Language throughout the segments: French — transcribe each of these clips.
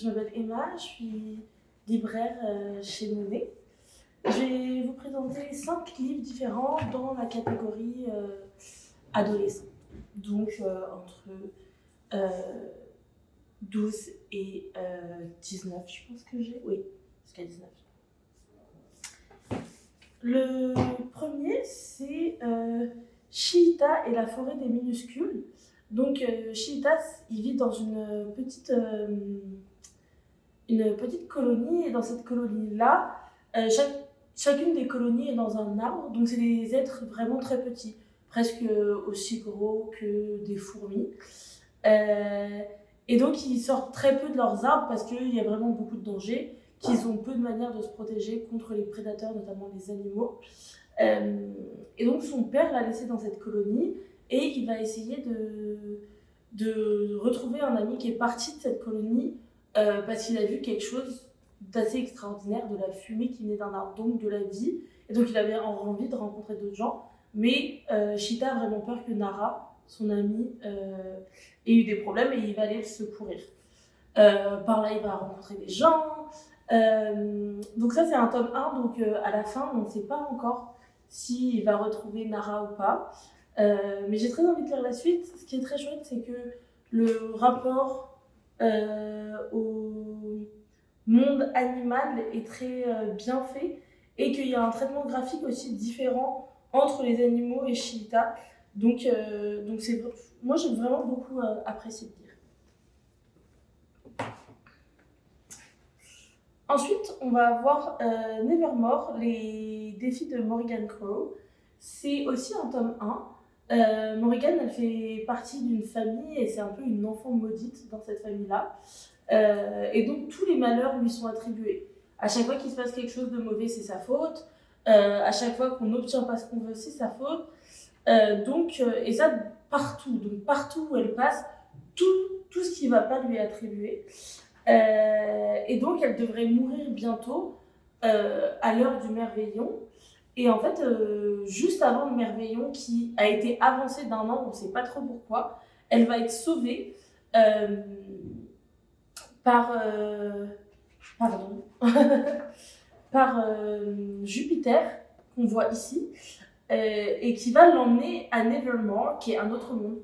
je m'appelle Emma, je suis libraire chez Monet. Je vais vous présenter 5 livres différents dans la catégorie adolescent. Donc entre euh, 12 et 19, je pense que j'ai. Oui, jusqu'à 19. Le premier, c'est Chiita et la forêt des minuscules. Donc Chiita, il vit dans une petite colonie, et dans cette colonie-là, chacune des colonies est dans un arbre, donc c'est des êtres vraiment très petits, presque aussi gros que des fourmis. Euh, et donc ils sortent très peu de leurs arbres parce qu'il y a vraiment beaucoup de dangers, qu'ils ont peu de manières de se protéger contre les prédateurs, notamment les animaux. Et donc son père l'a laissé dans cette colonie et il va essayer de retrouver un ami qui est parti de cette colonie parce qu'il a vu quelque chose d'assez extraordinaire, de la fumée qui venait d'un arbre, donc de la vie. Et donc il avait envie de rencontrer d'autres gens. Mais Chita a vraiment peur que Nara, son ami, ait eu des problèmes et il va aller le secourir. Par là, il va rencontrer des gens. Donc ça, c'est un tome 1. Donc à la fin, on ne sait pas encore s'il va retrouver Nara ou pas. Mais j'ai très envie de lire la suite. Ce qui est très chouette, c'est que le rapport au monde animal est très bien fait et qu'il y a un traitement graphique aussi différent entre les animaux et Chiita. Donc moi, j'ai vraiment beaucoup apprécié de lire. Ensuite, on va avoir Nevermore, les défis de Morrigan Crow. C'est aussi un tome 1. Morrigan, elle fait partie d'une famille et c'est un peu une enfant maudite dans cette famille-là. Et donc, tous les malheurs lui sont attribués. À chaque fois qu'il se passe quelque chose de mauvais, c'est sa faute. À chaque fois qu'on n'obtient pas ce qu'on veut, c'est sa faute. Et ça, partout. Donc, partout où elle passe, tout ce qui ne va pas lui est attribué. Et donc, elle devrait mourir bientôt, à l'heure du Merveillon. Et en fait, juste avant le Merveillon, qui a été avancé d'un an, on ne sait pas trop pourquoi, elle va être sauvée par, pardon, par Jupiter, qu'on voit ici, et qui va l'emmener à Nevermore, qui est un autre monde.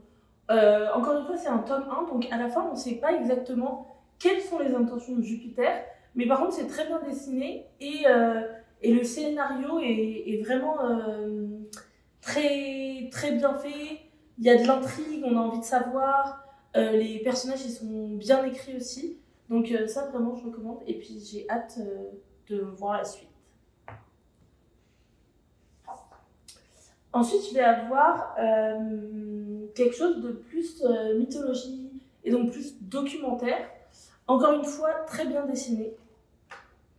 Encore une fois, c'est un tome 1, donc à la fin, on ne sait pas exactement quelles sont les intentions de Jupiter, mais par contre, c'est très bien dessiné et le scénario est vraiment très, très bien fait. Il y a de l'intrigue, on a envie de savoir. Les personnages, ils sont bien écrits aussi. Donc ça, vraiment, je recommande. Et puis, j'ai hâte de voir la suite. Ensuite, je vais avoir quelque chose de plus mythologie et donc plus documentaire. Encore une fois, très bien dessiné.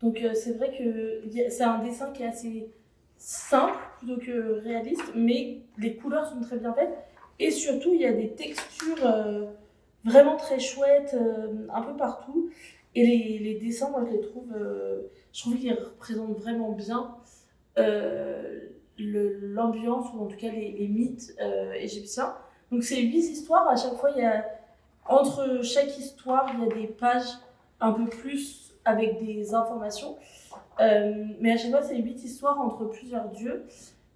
Donc c'est vrai que c'est un dessin qui est assez simple plutôt que réaliste, mais les couleurs sont très bien faites. Et surtout, il y a des textures vraiment très chouettes un peu partout. Et les dessins, moi, je trouve qu'ils représentent vraiment bien l'ambiance, ou en tout cas les mythes égyptiens. Donc c'est 8 histoires, à chaque fois, entre chaque histoire, il y a des pages un peu plus avec des informations. Mais à chaque fois, c'est 8 histoires entre plusieurs dieux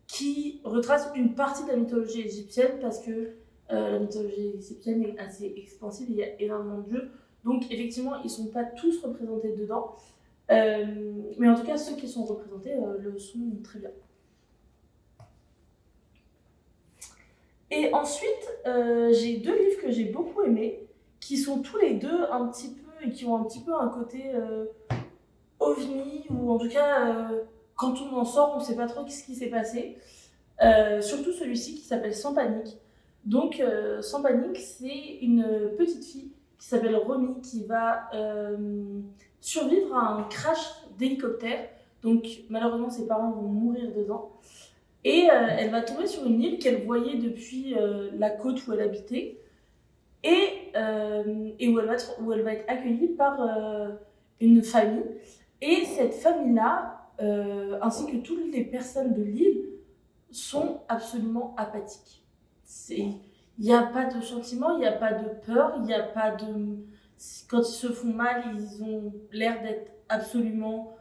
qui retracent une partie de la mythologie égyptienne parce que la mythologie égyptienne est assez expansive, il y a énormément de dieux. Donc effectivement, ils ne sont pas tous représentés dedans. Mais en tout cas, ceux qui sont représentés le sont très bien. Et ensuite, j'ai 2 livres que j'ai beaucoup aimés, qui sont tous les deux un petit peu, et qui ont un petit peu un côté ovni, ou en tout cas, quand on en sort, on ne sait pas trop ce qui s'est passé. Surtout celui-ci qui s'appelle Sans panique. Donc, Sans panique, c'est une petite fille qui s'appelle Romy qui va survivre à un crash d'hélicoptère. Donc, malheureusement, ses parents vont mourir dedans. Et elle va tomber sur une île qu'elle voyait depuis la côte où elle habitait et où elle va être accueillie par une famille. Et cette famille-là, ainsi que toutes les personnes de l'île, sont absolument apathiques. Il n'y a pas de sentiment, il n'y a pas de peur, il n'y a pas de... Quand ils se font mal, ils ont l'air d'être absolument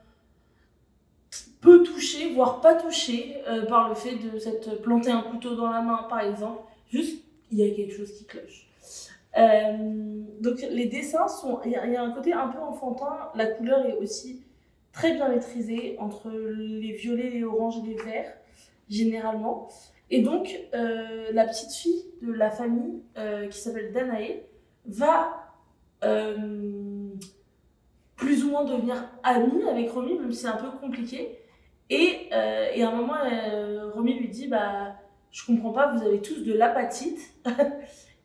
peu touchés, voire pas touchés par le fait de s'être planté un couteau dans la main, par exemple. Juste, il y a quelque chose qui cloche. Donc les dessins sont, il y a un côté un peu enfantin. La couleur est aussi très bien maîtrisée entre les violets, les oranges et les verts généralement. Et donc la petite fille de la famille qui s'appelle Danae va plus ou moins devenir amie avec Romy, même si c'est un peu compliqué. Et à un moment, Romy lui dit bah, je comprends pas, vous avez tous de l'apatite.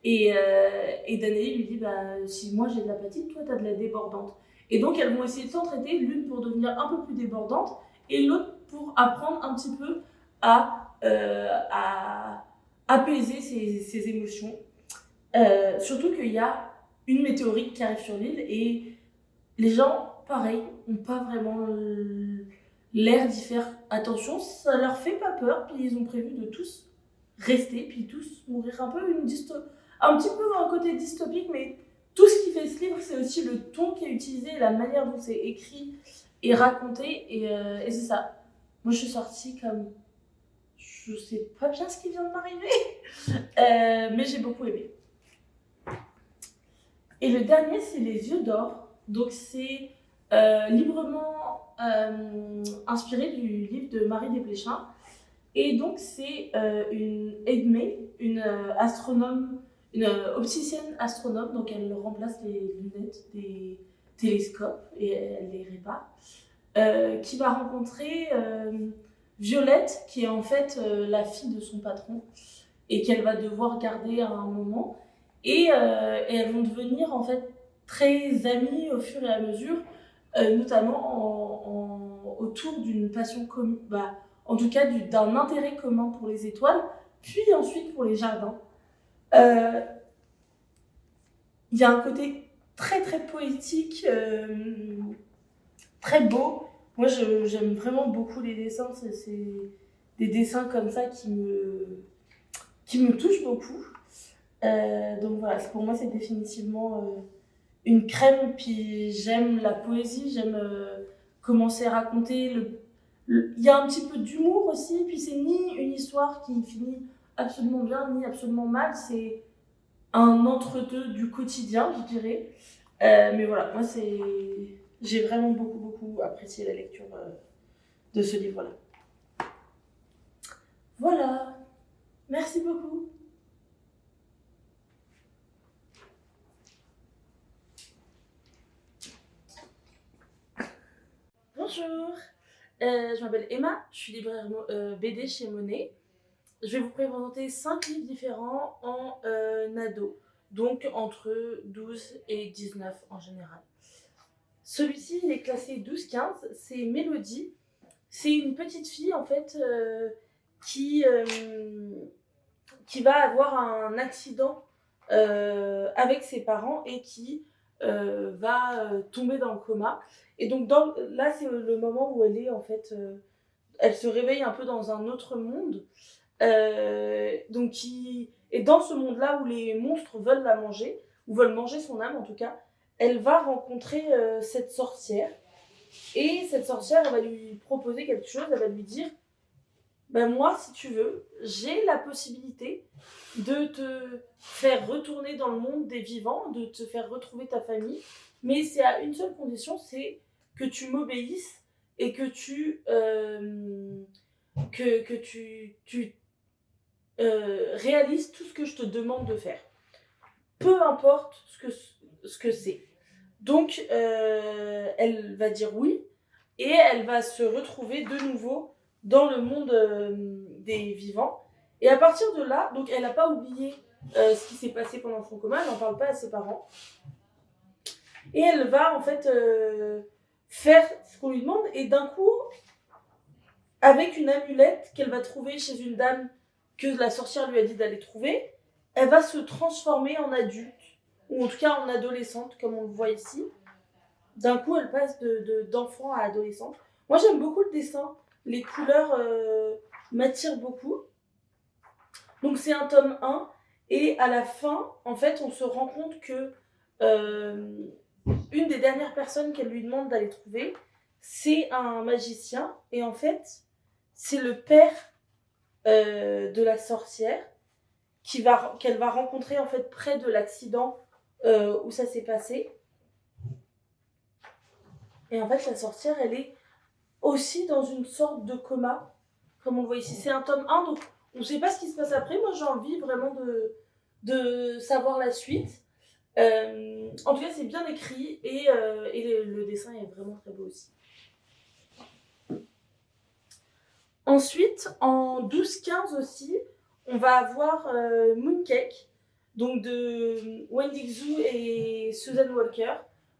Et Danae lui dit bah, si moi j'ai de l'apatite, toi t'as de la débordante. Et donc elles vont essayer de s'entraider, l'une pour devenir un peu plus débordante et l'autre pour apprendre un petit peu à apaiser ses émotions. Surtout qu'il y a une météorite qui arrive sur l'île et les gens, pareil, n'ont pas vraiment l'air d'y faire attention. Ça leur fait pas peur, puis ils ont prévu de tous rester, puis tous mourir. Un petit peu un côté dystopique, mais tout ce qui fait ce livre, c'est aussi le ton qui est utilisé, la manière dont c'est écrit et raconté, et c'est ça. Moi, je suis sortie comme... Je sais pas bien ce qui vient de m'arriver, mais j'ai beaucoup aimé. Et le dernier, c'est Les Yeux d'or. Donc, c'est librement inspiré du livre de Marie Desplechin. Et donc, c'est une Edmé, une astronome, une opticienne astronome. Donc, elle remplace les lunettes des télescopes et elle les répare. Qui va rencontrer Violette, qui est en fait la fille de son patron et qu'elle va devoir garder à un moment. Et elles vont devenir en fait très amies au fur et à mesure, notamment autour d'une passion commune, bah, en tout cas d'un intérêt commun pour les étoiles, puis ensuite pour les jardins. Il y a un côté très très poétique, très beau. Moi j'aime vraiment beaucoup les dessins, c'est des dessins comme ça qui me touchent beaucoup. Donc voilà, pour moi c'est définitivement une crème, puis j'aime la poésie, j'aime comment c'est raconté. Il y a un petit peu d'humour aussi, puis c'est ni une histoire qui finit absolument bien, ni absolument mal, c'est un entre-deux du quotidien, je dirais. Mais voilà, moi j'ai vraiment beaucoup apprécié la lecture de ce livre-là. Voilà, merci beaucoup. Bonjour, je m'appelle Emma, je suis libraire BD chez Monet. Je vais vous présenter 5 livres différents en ado, donc entre 12 et 19 en général. Celui-ci, il est classé 12-15, c'est Mélodie. C'est une petite fille en fait qui va avoir un accident avec ses parents et qui va tomber dans le coma. Et donc là, c'est le moment où elle est en fait, elle se réveille un peu dans un autre monde. Donc qui est dans ce monde-là où les monstres veulent la manger, ou veulent manger son âme en tout cas. Elle va rencontrer cette sorcière. Et cette sorcière, elle va lui proposer quelque chose, elle va lui dire ben moi, si tu veux, j'ai la possibilité de te faire retourner dans le monde des vivants, de te faire retrouver ta famille, mais c'est à une seule condition, c'est que tu m'obéisses et que tu réalises tout ce que je te demande de faire. Peu importe ce que c'est. Donc, elle va dire oui et elle va se retrouver de nouveau dans le monde des vivants. Et à partir de là, donc elle n'a pas oublié ce qui s'est passé pendant son coma, elle n'en parle pas à ses parents. Et elle va en fait faire ce qu'on lui demande et d'un coup, avec une amulette qu'elle va trouver chez une dame que la sorcière lui a dit d'aller trouver, elle va se transformer en adulte, ou en tout cas en adolescente, comme on le voit ici. D'un coup, elle passe d'enfant à adolescente. Moi, j'aime beaucoup le dessin. Les couleurs m'attirent beaucoup. Donc, c'est un tome 1. Et à la fin, en fait, on se rend compte que euh, une des dernières personnes qu'elle lui demande d'aller trouver, c'est un magicien. Et en fait, c'est le père de la sorcière qu'elle va rencontrer en fait près de l'accident où ça s'est passé. Et en fait, la sorcière, elle est aussi dans une sorte de coma, comme on le voit ici. C'est un tome 1, donc on ne sait pas ce qui se passe après. Moi, j'ai envie vraiment de savoir la suite. En tout cas, c'est bien écrit et le dessin est vraiment très beau aussi. Ensuite, en 12-15 aussi, on va avoir Mooncake, donc de Wendy Xu et Susan Walker.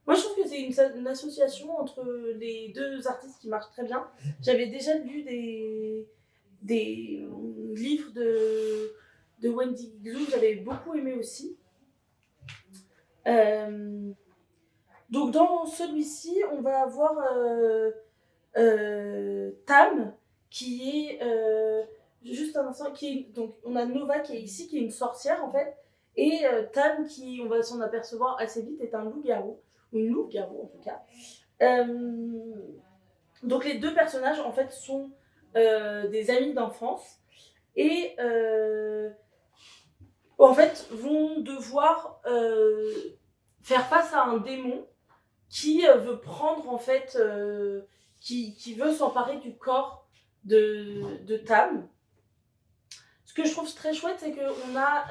Moi, je trouve que c'est une association entre les deux artistes qui marche très bien. J'avais déjà lu des livres de Wendy Xu, j'avais beaucoup aimé aussi. Donc, dans celui-ci, on va avoir Tam, qui est juste un instant, donc on a Nova qui est ici, qui est une sorcière en fait, et Tam qui, on va s'en apercevoir assez vite, est un loup-garou, ou une loup-garou en tout cas. Donc les deux personnages en fait sont des amis d'enfance et en fait vont devoir faire face à un démon qui veut prendre en fait qui veut s'emparer du corps de Tam. Ce que je trouve très chouette, c'est qu'on a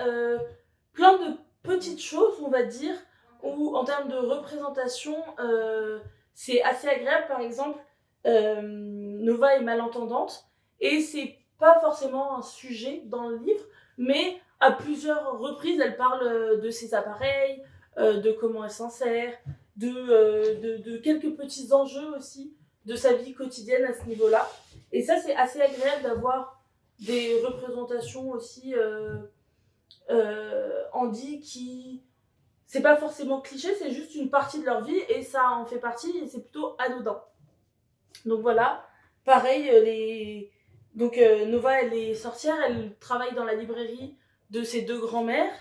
plein de petites choses, on va dire, où en termes de représentation, c'est assez agréable. Par exemple, Nova est malentendante et c'est pas forcément un sujet dans le livre, mais à plusieurs reprises, elle parle de ses appareils, de comment elle s'en sert, de quelques petits enjeux aussi de sa vie quotidienne à ce niveau-là. Et ça, c'est assez agréable d'avoir des représentations aussi handi qui c'est pas forcément cliché, c'est juste une partie de leur vie et ça en fait partie et c'est plutôt anodin. Donc voilà, pareil, Nova elle est sorcière, elle travaille dans la librairie de ses deux grands-mères.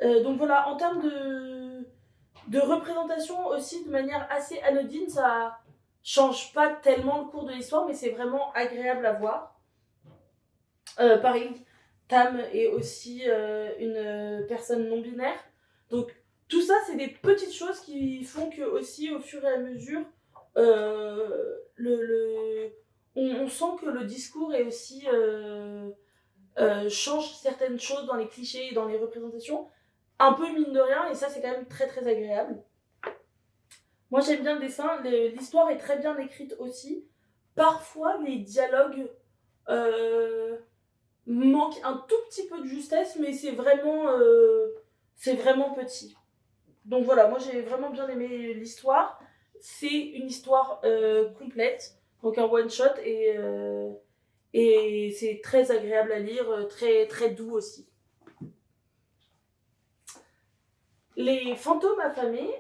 Donc voilà, en termes de représentation aussi de manière assez anodine, ça change pas tellement le cours de l'histoire, mais c'est vraiment agréable à voir. Pareil, Tam est aussi une personne non binaire. Donc tout ça, c'est des petites choses qui font que aussi au fur et à mesure, on sent que le discours est aussi change certaines choses dans les clichés et dans les représentations, un peu mine de rien, et ça c'est quand même très très agréable. Moi j'aime bien le dessin, l'histoire est très bien écrite aussi. Parfois les dialogues manquent un tout petit peu de justesse, mais c'est vraiment petit. Donc voilà, moi j'ai vraiment bien aimé l'histoire. C'est une histoire complète, donc un one shot et c'est très agréable à lire, très très doux aussi. Les fantômes affamés,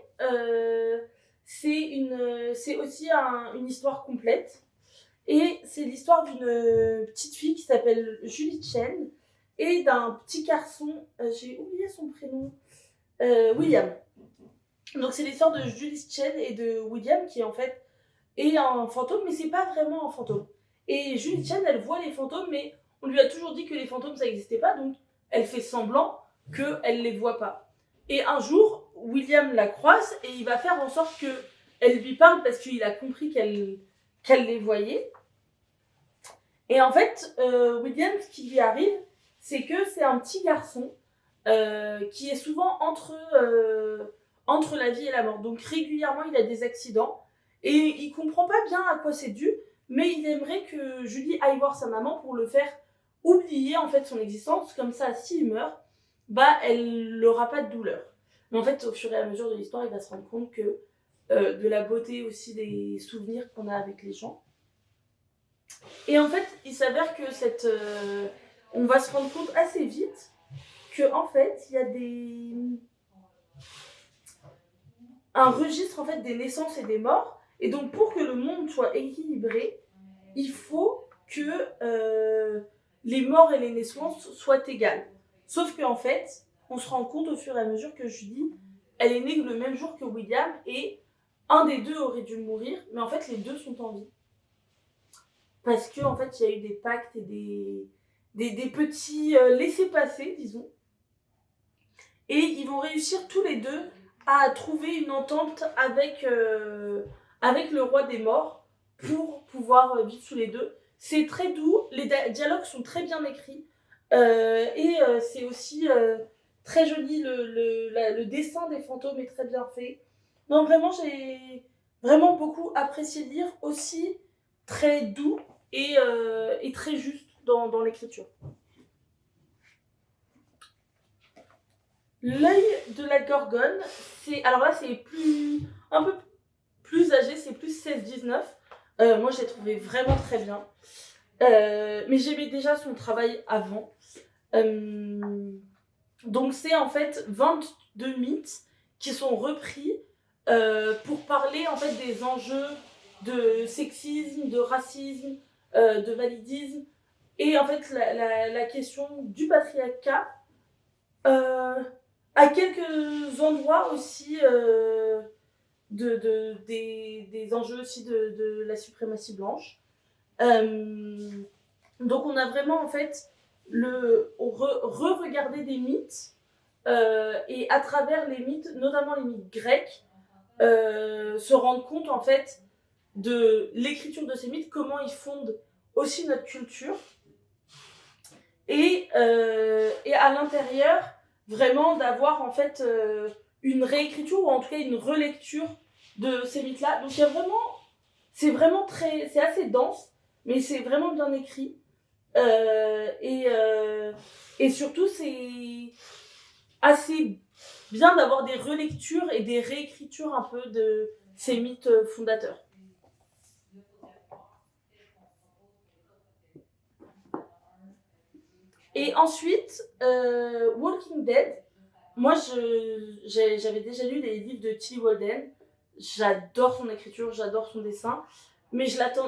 c'est aussi une histoire complète. Et c'est l'histoire d'une petite fille qui s'appelle Julie Chen et d'un petit garçon, j'ai oublié son prénom, William. Donc c'est l'histoire de Julie Chen et de William qui en fait est un fantôme, mais c'est pas vraiment un fantôme. Et Julie Chen, elle voit les fantômes, mais on lui a toujours dit que les fantômes ça n'existait pas, donc elle fait semblant qu'elle les voit pas. Et un jour, William la croise et il va faire en sorte qu'elle lui parle parce qu'il a compris qu'elle les voyait. Et en fait, William, ce qui lui arrive, c'est que c'est un petit garçon qui est souvent entre la vie et la mort. Donc régulièrement, il a des accidents et il comprend pas bien à quoi c'est dû, mais il aimerait que Julie aille voir sa maman pour le faire oublier en fait son existence. Comme ça, s'il meurt, bah elle n'aura pas de douleur. Mais en fait, au fur et à mesure de l'histoire, il va se rendre compte que de la beauté aussi des souvenirs qu'on a avec les gens. Et en fait, il s'avère que on va se rendre compte assez vite que en fait, il y a un registre en fait des naissances et des morts. Et donc, pour que le monde soit équilibré, il faut que les morts et les naissances soient égales. Sauf qu'en fait, on se rend compte au fur et à mesure que Julie, elle est née le même jour que William et un des deux aurait dû mourir, mais en fait les deux sont en vie. Parce que en fait il y a eu des pactes et des petits laissez-passer, disons. Et ils vont réussir tous les deux à trouver une entente avec le roi des morts pour pouvoir vivre tous les deux. C'est très doux, les dialogues sont très bien écrits et c'est aussi très joli, le dessin des fantômes est très bien fait. Donc vraiment, j'ai vraiment beaucoup apprécié lire, aussi très doux et très juste dans l'écriture. L'œil de la Gorgone, alors là c'est un peu plus âgé, c'est plus 16-19. Moi je l'ai trouvé vraiment très bien. Mais j'aimais déjà son travail avant. Donc c'est en fait 22 mythes qui sont repris pour parler en fait des enjeux de sexisme, de racisme, de validisme et en fait la question du patriarcat. À quelques endroits aussi des enjeux aussi de la suprématie blanche. Donc on a vraiment en fait re-regarder des mythes et à travers les mythes, notamment les mythes grecs, se rendre compte en fait de l'écriture de ces mythes, comment ils fondent aussi notre culture et à l'intérieur vraiment d'avoir en fait une réécriture ou en tout cas une relecture de ces mythes-là. Donc il y a vraiment, c'est assez dense, mais c'est vraiment bien écrit et surtout c'est assez bien d'avoir des relectures et des réécritures un peu de ces mythes fondateurs. Et ensuite, Walking Dead, moi j'avais déjà lu les livres de Tillie Walden, j'adore son écriture, j'adore son dessin, mais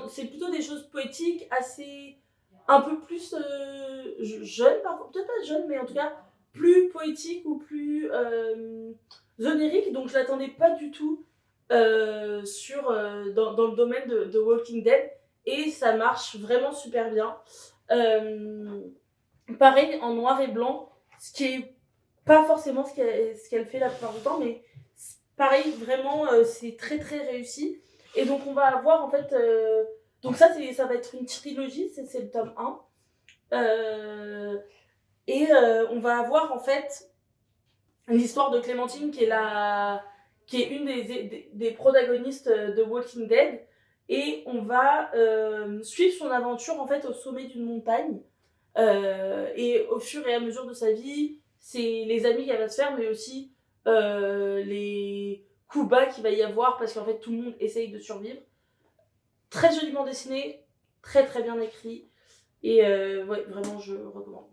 c'est plutôt des choses poétiques, assez un peu plus jeunes, peut-être pas jeunes, mais en tout cas plus poétiques ou plus oniriques, donc je l'attendais pas du tout dans le domaine de Walking Dead, et ça marche vraiment super bien. Pareil en noir et blanc, ce qui est pas forcément ce qu'elle fait la plupart du temps, mais pareil, vraiment, c'est très très réussi. Et donc on va avoir en fait, donc ça va être une trilogie, c'est le tome 1. On va avoir en fait l'histoire de Clémentine qui est une des protagonistes de Walking Dead, et on va suivre son aventure en fait au sommet d'une montagne. Et au fur et à mesure de sa vie, c'est les amis qu'elle va se faire, mais aussi les coups bas qu'il va y avoir, parce qu'en fait tout le monde essaye de survivre. Très joliment dessiné, très très bien écrit, et ouais, vraiment je recommande.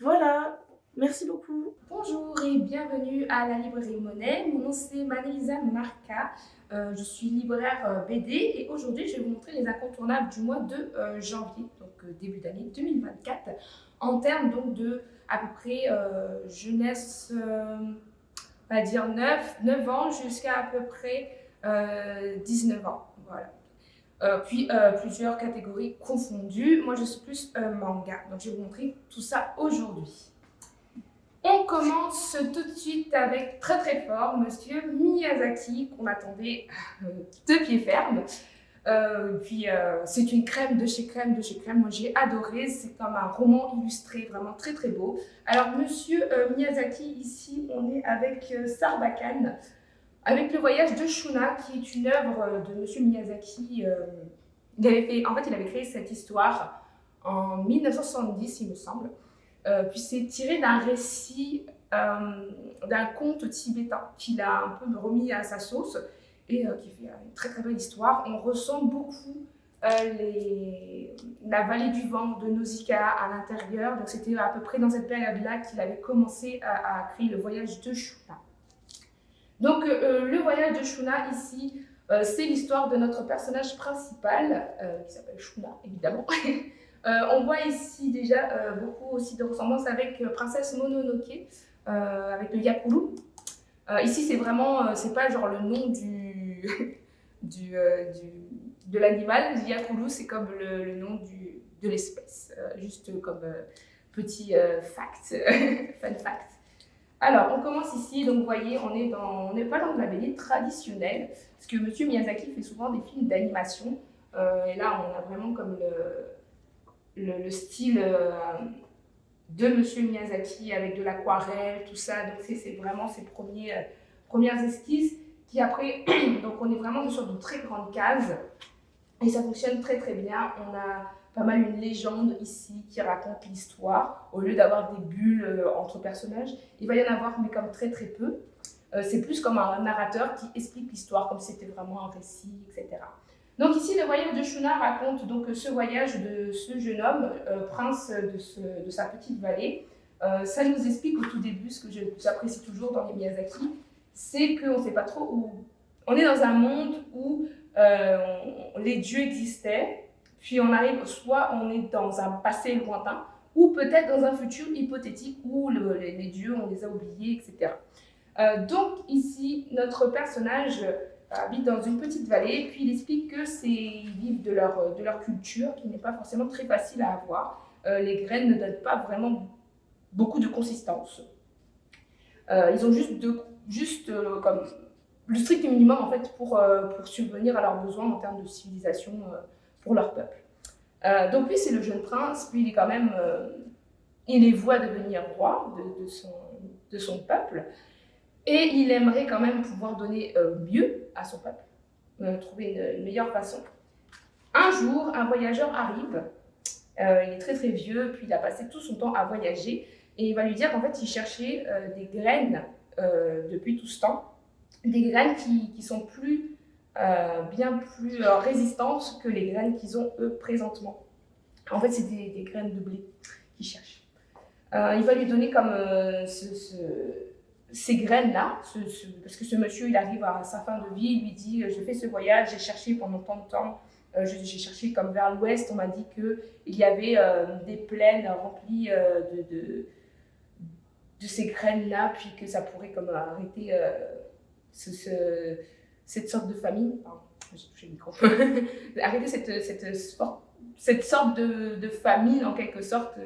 Voilà, merci beaucoup. Bonjour et bienvenue à la librairie Monet. Mon nom c'est Manelisa Marca. Je suis libraire BD et aujourd'hui je vais vous montrer les incontournables du mois de janvier, donc début d'année 2024, en termes donc de à peu près jeunesse, on va dire 9 ans jusqu'à à peu près 19 ans. Voilà. Puis plusieurs catégories confondues. Moi je suis plus manga, donc je vais vous montrer tout ça aujourd'hui. On commence tout de suite avec très très fort Monsieur Miyazaki, qu'on attendait de pied ferme. C'est une crème de chez crème de chez crème. Moi j'ai adoré, c'est comme un roman illustré, vraiment très très beau. Alors Monsieur Miyazaki, ici on est avec Sarbacane, avec le voyage de Shuna, qui est une œuvre de Monsieur Miyazaki. Il avait créé cette histoire en 1970, il me semble. Puis c'est tiré d'un récit, d'un conte tibétain qu'il a un peu remis à sa sauce et qui fait une très très belle histoire. On ressent beaucoup la vallée du vent de Nausicaa à l'intérieur. Donc c'était à peu près dans cette période-là qu'il avait commencé à créer le voyage de Shuna. Donc le voyage de Shuna ici, c'est l'histoire de notre personnage principal qui s'appelle Shuna évidemment. On voit ici déjà beaucoup aussi de ressemblances avec Princesse Mononoke. avec le yakulu. Ici, c'est vraiment, c'est pas genre le nom du, euh, de l'animal. Le yakulu, c'est comme le nom de l'espèce. Juste comme petit fact, fun fact. Alors, on commence ici, donc vous voyez, on n'est pas dans de la BD traditionnelle, parce que Monsieur Miyazaki fait souvent des films d'animation, et là, on a vraiment comme le style de Monsieur Miyazaki avec de l'aquarelle, tout ça, donc c'est vraiment ses premières esquisses, qui après, donc on est vraiment sur de très grandes cases, et ça fonctionne très très bien. On a pas mal une légende ici qui raconte l'histoire. Au lieu d'avoir des bulles entre personnages, il va y en avoir, mais comme très très peu. C'est plus comme un narrateur qui explique l'histoire, comme si c'était vraiment un récit, etc. Donc ici, le voyage de Shuna raconte donc ce voyage de ce jeune homme, prince de sa petite vallée. Ça nous explique au tout début, ce que j'apprécie toujours dans les Miyazaki, c'est qu'on ne sait pas trop où... On est dans un monde où les dieux existaient, puis on arrive, soit on est dans un passé lointain, ou peut-être dans un futur hypothétique où les dieux, on les a oubliés, etc. Donc ici, notre personnage habite dans une petite vallée, puis il explique que ils vivent de leur culture, qui n'est pas forcément très facile à avoir. Les graines ne donnent pas vraiment beaucoup de consistance. Ils ont juste comme le strict minimum en fait pour subvenir à leurs besoins en termes de civilisation pour leur peuple. Donc lui, c'est le jeune prince, puis il est quand même, il est voué à devenir roi de son peuple, et il aimerait quand même pouvoir donner mieux à son peuple, trouver une meilleure façon. Un jour, un voyageur arrive, il est très très vieux, puis il a passé tout son temps à voyager, et il va lui dire qu'en fait, il cherchait des graines depuis tout ce temps, des graines qui sont bien plus résistantes que les graines qu'ils ont eux présentement. En fait, c'est des graines de blé qu'ils cherchent. Il va lui donner comme ces graines-là, parce que ce monsieur, il arrive à sa fin de vie, il lui dit j'ai fait ce voyage, j'ai cherché pendant tant de temps, j'ai cherché comme vers l'ouest, on m'a dit qu'il y avait des plaines remplies de ces graines-là, puis que ça pourrait comme arrêter cette sorte de famine. Pardon, j'ai touché le micro. Arrêter cette sorte de famine en quelque sorte,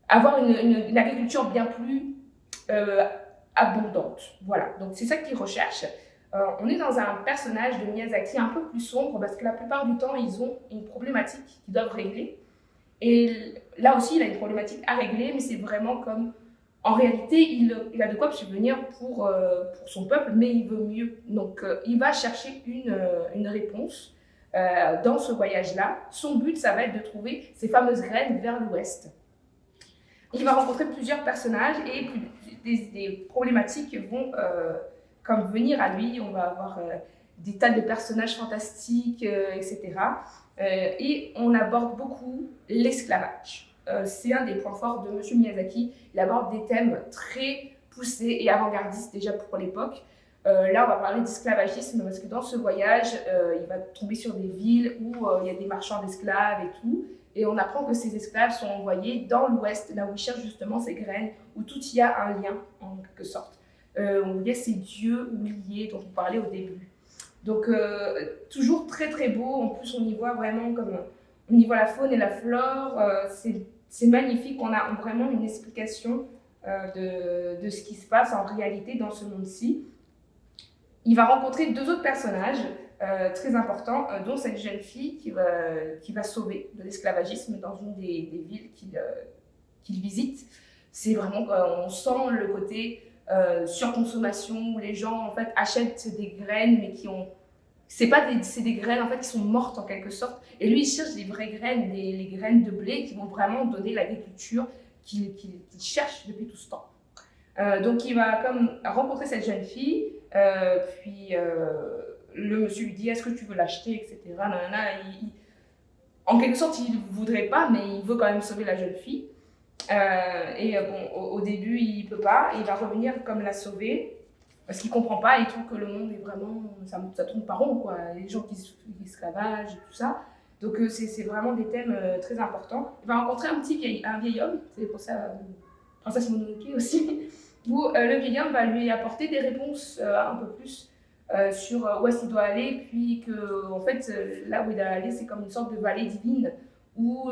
avoir une agriculture bien plus abondante. Voilà, donc c'est ça qu'ils recherchent. On est dans un personnage de Miyazaki un peu plus sombre parce que la plupart du temps, ils ont une problématique qu'ils doivent régler. Et là aussi, il a une problématique à régler, mais c'est vraiment comme... En réalité, il a de quoi subvenir pour son peuple, mais il veut mieux. Donc, il va chercher une réponse dans ce voyage-là. Son but, ça va être de trouver ces fameuses graines vers l'ouest. Il va rencontrer plusieurs personnages et des problématiques vont comme venir à lui. On va avoir des tas de personnages fantastiques, etc. Et on aborde beaucoup l'esclavage. C'est un des points forts de Monsieur Miyazaki. Il aborde des thèmes très poussés et avant-gardistes déjà pour l'époque. Là, on va parler d'esclavagisme parce que dans ce voyage, il va tomber sur des villes où il y a des marchands d'esclaves et tout. Et on apprend que ces esclaves sont envoyés dans l'ouest, là où ils cherchent justement ces graines, où tout y a un lien, en quelque sorte. Où il y a ces dieux oubliés dont on parlait au début. Donc, toujours très très beau. En plus, on y voit vraiment comme... On y voit la faune et la flore. C'est magnifique. On a vraiment une explication de ce qui se passe en réalité dans ce monde-ci. Il va rencontrer deux autres personnages très importants, dont cette jeune fille qui va sauver de l'esclavagisme dans une des villes qu'il visite. C'est vraiment, on sent le côté surconsommation où les gens en fait achètent des graines mais qui ont... C'est des graines en fait qui sont mortes en quelque sorte. Et lui, il cherche les vraies graines, les graines de blé qui vont vraiment donner l'agriculture qu'il cherche depuis tout ce temps. Donc il va comme rencontrer cette jeune fille, puis le monsieur lui dit est-ce que tu veux l'acheter, etc. En quelque sorte, il ne voudrait pas, mais il veut quand même sauver la jeune fille. Bon, au début, il ne peut pas, et il va revenir comme la sauver. Parce qu'il ne comprend pas, il trouve que le monde est vraiment... Ça tourne pas rond, quoi. Les gens qui esclavagent et tout ça. Donc, c'est vraiment des thèmes très importants. Il va rencontrer un vieil homme, c'est pour ça Princesse Mononoke aussi, où le vieil homme va lui apporter des réponses un peu plus sur où est-ce qu'il doit aller, puis que en fait là où il doit aller c'est comme une sorte de vallée divine où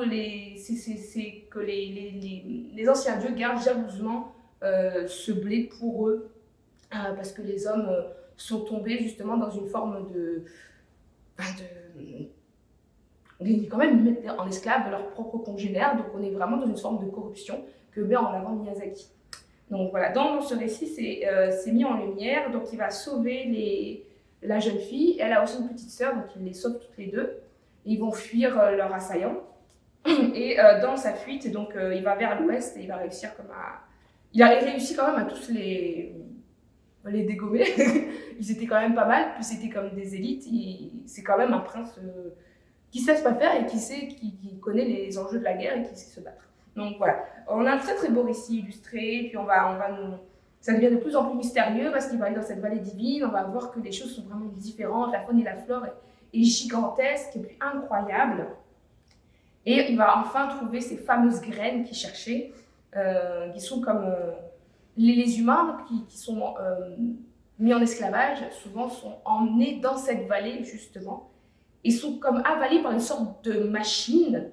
c'est que les anciens dieux gardent jalousement ce blé pour eux parce que les hommes sont tombés justement dans une forme de quand même mettre en esclave leurs propres congénères, donc on est vraiment dans une forme de corruption que met en avant Miyazaki. Donc voilà, dans ce récit, c'est mis en lumière, donc il va sauver la jeune fille, elle a aussi une petite sœur, donc il les sauve toutes les deux, ils vont fuir leur assaillant, et dans sa fuite, donc il va vers l'ouest et il va réussir comme à... Il a réussi quand même à tous les dégommer, ils étaient quand même pas mal, puis c'était comme des élites, c'est quand même un prince qui se laisse pas faire et qui connaît les enjeux de la guerre et qui sait se battre. Donc voilà, on a un très très beau récit illustré, puis ça devient de plus en plus mystérieux parce qu'il va aller dans cette vallée divine, on va voir que les choses sont vraiment différentes, la faune et la flore est gigantesque et puis incroyable. Et il va enfin trouver ces fameuses graines qu'il cherchait, qui sont comme les humains qui sont mis en esclavage, souvent sont emmenés dans cette vallée justement, et sont comme avalés par une sorte de machine.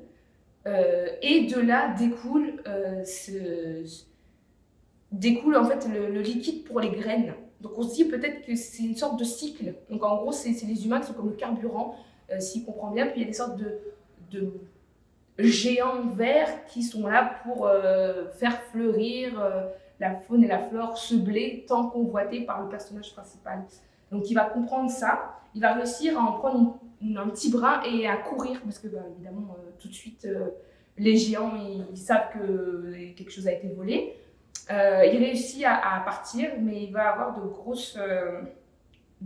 Et de là découle en fait le liquide pour les graines. Donc on se dit peut-être que c'est une sorte de cycle. Donc en gros, c'est les humains qui sont comme le carburant, s'il comprend bien. Puis il y a des sortes de géants verts qui sont là pour faire fleurir la faune et la flore, ce blé tant convoité par le personnage principal. Donc il va comprendre ça, il va réussir à en prendre un petit brin et à courir, parce que évidemment tout de suite les géants ils savent que quelque chose a été volé. Il réussit à partir, mais il va avoir de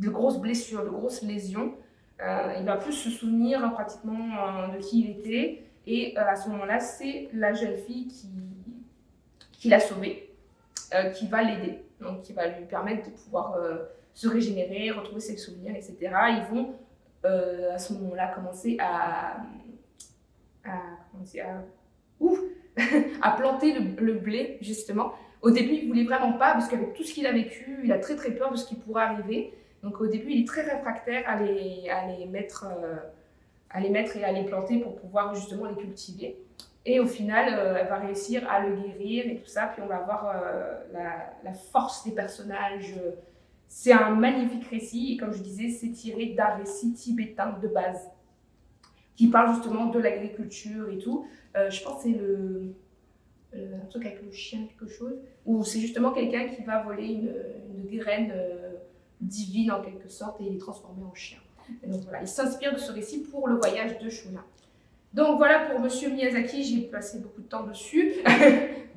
grosses blessures, de grosses lésions. Il va plus se souvenir pratiquement de qui il était, et à ce moment-là c'est la jeune fille qui l'a sauvé, qui va l'aider, donc qui va lui permettre de pouvoir se régénérer, retrouver ses souvenirs, etc. Ils vont à ce moment-là commencer à planter le blé, justement. Au début, il ne voulait vraiment pas, parce qu'avec tout ce qu'il a vécu, il a très très peur de ce qui pourrait arriver. Donc au début, il est très réfractaire à les mettre et à les planter pour pouvoir justement les cultiver. Et au final, elle va réussir à le guérir et tout ça. Puis on va voir la force des personnages. C'est un magnifique récit. Et comme je disais, c'est tiré d'un récit tibétain de base, qui parle justement de l'agriculture et tout. Je pense que c'est un truc avec le chien, quelque chose, où c'est justement quelqu'un qui va voler une graine divine en quelque sorte et il est transformé en chien. Et donc voilà, il s'inspire de ce récit pour le voyage de Shuna. Donc voilà pour Monsieur Miyazaki, j'ai passé beaucoup de temps dessus,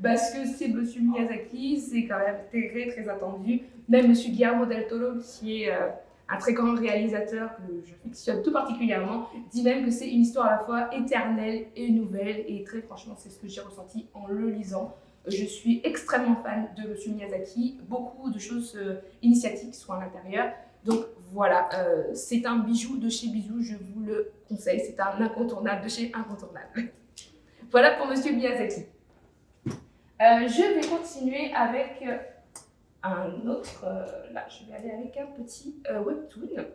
parce que c'est Monsieur Miyazaki, c'est quand même très très attendu. Même Monsieur Guillermo del Toro, qui est un très grand réalisateur que je fictionne tout particulièrement, dit même que c'est une histoire à la fois éternelle et nouvelle, et très franchement c'est ce que j'ai ressenti en le lisant. Je suis extrêmement fan de Monsieur Miyazaki, beaucoup de choses initiatiques sont à l'intérieur. Donc voilà, c'est un bijou de chez Bijou, je vous le conseille, c'est un incontournable de chez Incontournable. Voilà pour Monsieur Miyazaki. Je vais continuer avec un autre, là je vais aller avec un petit webtoon,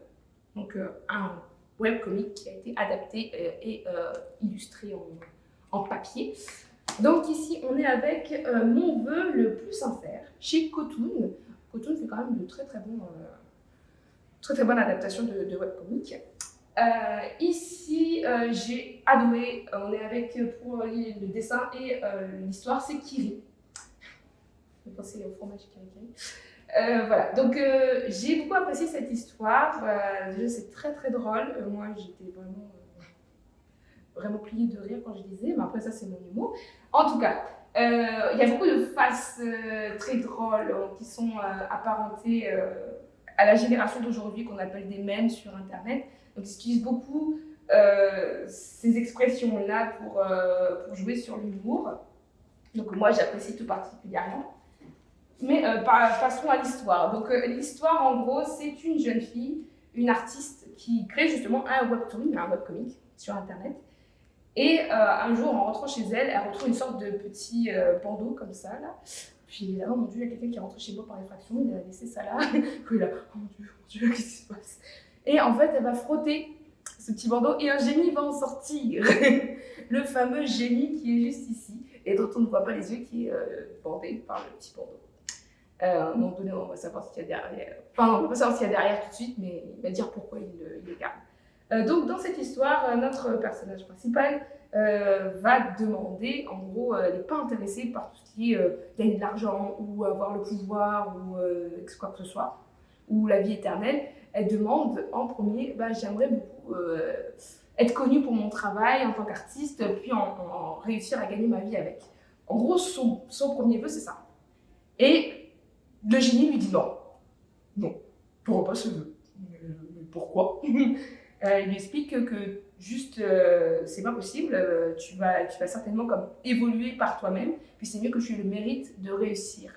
donc un webcomic qui a été adapté et illustré en papier. Donc ici on est avec Mon vœu le plus sincère chez Cotoon. Cotoon fait quand même de très très bonne adaptation de webcomic. Ici j'ai adoré, on est avec pour le dessin et l'histoire, c'est Kiri. Je vais penser au fromage Kiri. Voilà, donc j'ai beaucoup apprécié cette histoire. Déjà c'est très drôle, moi j'étais vraiment pliée de rire quand je lisais, mais après ça c'est mon humour. En tout cas, il y a beaucoup de faces très drôles qui sont apparentées à la génération d'aujourd'hui qu'on appelle des mèmes sur internet. Donc ils utilisent beaucoup ces expressions-là pour jouer sur l'humour. Donc moi j'apprécie tout particulièrement. Mais passons à l'histoire. Donc l'histoire en gros c'est une jeune fille, une artiste qui crée justement un webtoon, un webcomic sur internet. Et un jour, en rentrant chez elle, elle retrouve une sorte de petit bandeau comme ça, là. Puis là, oh mon Dieu, il y a quelqu'un qui est rentré chez moi par effraction, il a laissé ça là. Puis là, oh mon Dieu, qu'est-ce qui se passe? Et en fait, elle va frotter ce petit bandeau et un génie va en sortir. Le fameux génie qui est juste ici et dont on ne voit pas les yeux, qui est bandé par le petit bandeau. À un moment donné, on va savoir ce qu'il y a derrière. Enfin, non, on va pas savoir ce qu'il y a derrière tout de suite, mais il va dire pourquoi il le garde. Donc, dans cette histoire, notre personnage principal va demander, en gros, elle n'est pas intéressée par tout ce qui est gagner de l'argent ou avoir le pouvoir ou quoi que ce soit, ou la vie éternelle. Elle demande en premier, j'aimerais beaucoup être connue pour mon travail en tant qu'artiste, puis en réussir à gagner ma vie avec. En gros, son premier vœu, c'est ça. Et le génie lui dit non. Non, tu n'auras pas ce vœu. Mais pourquoi? Il lui explique que juste, c'est pas possible, tu vas certainement comme évoluer par toi-même, puis c'est mieux que tu aies le mérite de réussir.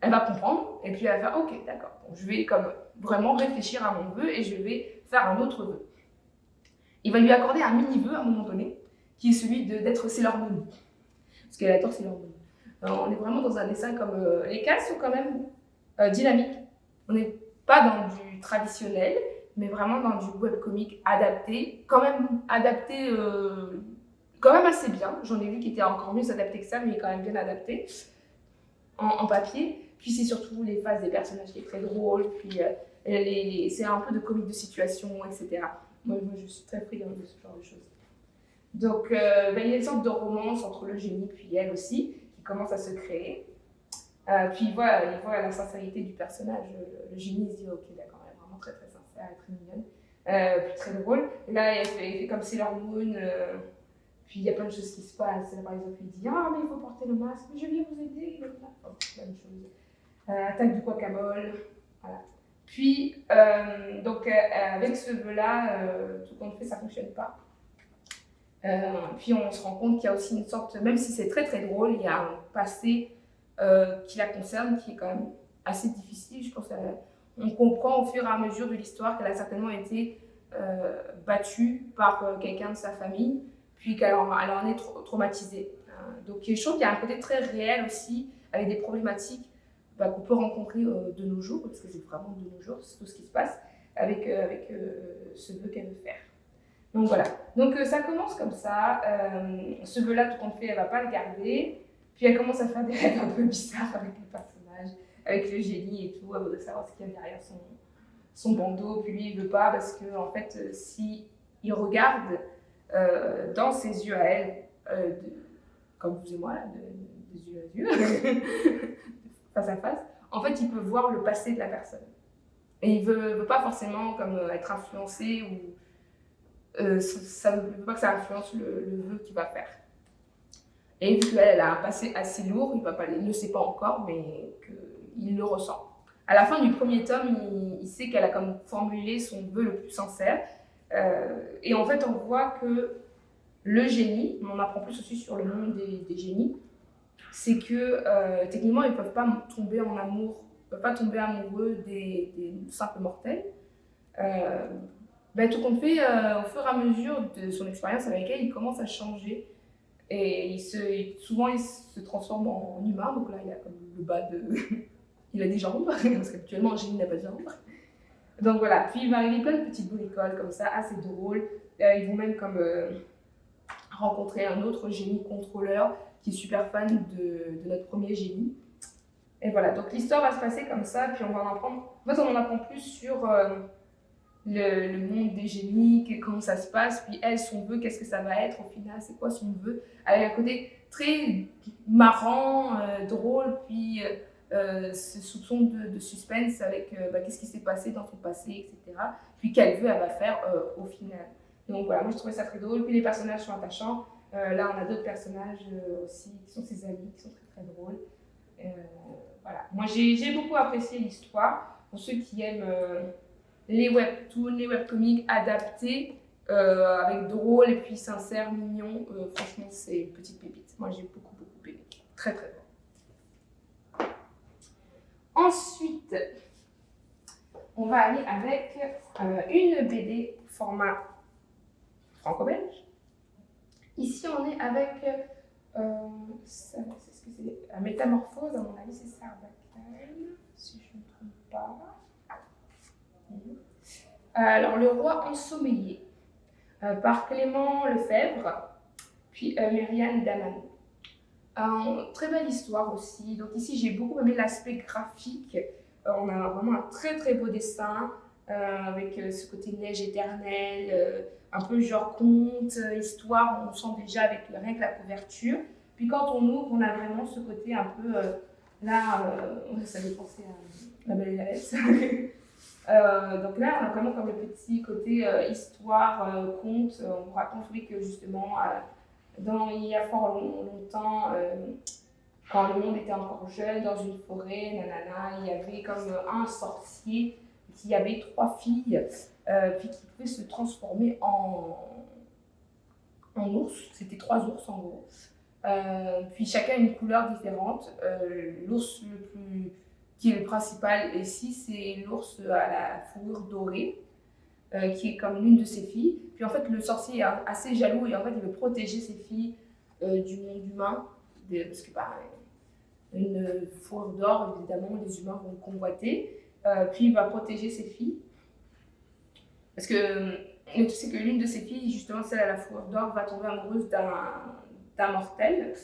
Elle va comprendre, et puis elle va faire, ok, d'accord, bon, je vais comme vraiment réfléchir à mon vœu et je vais faire un autre vœu. Il va lui accorder un mini-vœu à un moment donné, qui est celui d'être Sailor Moon. Parce qu'elle adore Sailor Moon. Alors, on est vraiment dans un dessin comme... les cases sont quand même dynamiques. On n'est pas dans du traditionnel, mais vraiment dans du webcomic adapté, quand même adapté, quand même assez bien. J'en ai vu qui étaient encore mieux adaptés que ça, mais quand même bien adapté en papier. Puis c'est surtout les phases des personnages qui est très drôle, puis c'est un peu de comique de situation, etc. Moi, je suis très friande de ce genre de choses. Donc, il y a une sorte de romance entre le génie puis elle aussi, qui commence à se créer. Puis il voit la sincérité du personnage. Le génie se dit, ok, d'accord, elle est vraiment très très sincère, elle est très mignonne, puis très drôle. Et là, elle fait comme Sailor Moon, puis il y a plein de choses qui se passent. Par exemple, il dit, ah, mais il faut porter le masque, mais je viens vous aider. Enfin, plein de choses. Attaque du guacamole, voilà. Puis, avec ce vœu-là, tout compte fait, ça ne fonctionne pas. Puis on se rend compte qu'il y a aussi une sorte, même si c'est très très drôle, il y a un passé qui la concerne, qui est quand même assez difficile. Je pense qu'on comprend au fur et à mesure de l'histoire qu'elle a certainement été battue par quelqu'un de sa famille, puis qu'elle en est traumatisée. Donc je trouve qu'il y a un côté très réel aussi, avec des problématiques qu'on peut rencontrer de nos jours, parce que c'est vraiment de nos jours, c'est tout ce qui se passe avec ce vœu qu'elle veut faire. Donc voilà, donc ça commence comme ça, ce vœu-là, tout compte fait, elle ne va pas le garder, puis elle commence à faire des rêves un peu bizarres avec les personnages, avec le génie et tout, elle veut savoir ce qu'il y a derrière son bandeau, puis lui il ne veut pas parce que en fait, si il regarde dans ses yeux à elle, comme vous et moi, là, des yeux à yeux, face à face, en fait il peut voir le passé de la personne. Et il ne veut pas forcément comme, être influencé ou... ça ne veut pas que ça influence le vœu qu'il va faire. Et vu qu'elle a un passé assez lourd, il ne le sait pas encore, mais qu'il le ressent. À la fin du premier tome, il sait qu'elle a comme formulé son vœu le plus sincère. Et en fait, on voit que le génie, on apprend plus aussi sur le monde des génies, c'est que techniquement, ils ne peuvent pas tomber en amour, ils ne peuvent pas tomber amoureux des simples mortels. Tout compte fait, au fur et à mesure de son expérience avec elle, il commence à changer. Et souvent, il se transforme en humain. Donc là, il a comme le bas de... il a des jambes, parce qu'habituellement, un génie n'a pas de jambes. Donc voilà. Puis il va arriver plein de petites bricoles comme ça, assez drôles. Ils vont même comme rencontrer un autre génie contrôleur qui est super fan de notre premier génie. Et voilà. Donc l'histoire va se passer comme ça. Puis on va en apprendre... En fait, on en apprend plus sur... le monde des génies, comment ça se passe, puis elle, son vœu, qu'est-ce que ça va être au final, c'est quoi son vœu, avec un côté très marrant, drôle, puis ce soupçon de suspense avec qu'est-ce qui s'est passé dans son passé, etc. Puis quel vœu elle va faire au final. Donc voilà, moi je trouvais ça très drôle, puis les personnages sont attachants. Là on a d'autres personnages aussi qui sont ses amis, qui sont très très drôles. Voilà, moi j'ai beaucoup apprécié l'histoire. Pour ceux qui aiment les webtoons, les webcomics adaptés, avec drôle et puis sincère, mignon, franchement c'est une petite pépite. Moi j'ai beaucoup aimé, très très bon. Ensuite, on va aller avec une BD format franco-belge. Ici on est avec, la métamorphose, à mon avis, c'est Sarbacane, si je ne me trompe pas. Alors, le roi ensommeillé, par Clément Lefebvre, puis Myriam Daman. Très belle histoire aussi. Donc ici, j'ai beaucoup aimé l'aspect graphique. On a vraiment un très très beau dessin avec ce côté neige éternelle, un peu genre conte, histoire. On sent déjà avec rien que la couverture. Puis quand on ouvre, on a vraiment ce côté un peu ça fait penser à La Belle et la Bête. Donc là, on a vraiment comme le petit côté histoire, conte. On raconte oui, que justement, il y a fort longtemps, quand le monde était encore jeune, dans une forêt, nanana, il y avait comme un sorcier qui avait 3 filles, puis qui pouvaient se transformer en ours. C'était 3 ours en gros. Puis chacun a une couleur différente. L'ours qui est le principal ici, c'est l'ours à la fourrure dorée, qui est comme l'une de ses filles. Puis en fait, le sorcier est assez jaloux et en fait, il veut protéger ses filles du monde humain, parce que une fourrure d'or, évidemment, les humains vont convoiter. Puis il va protéger ses filles. Parce que tu sais que l'une de ses filles, justement celle à la fourrure d'or, va tomber amoureuse d'un mortel,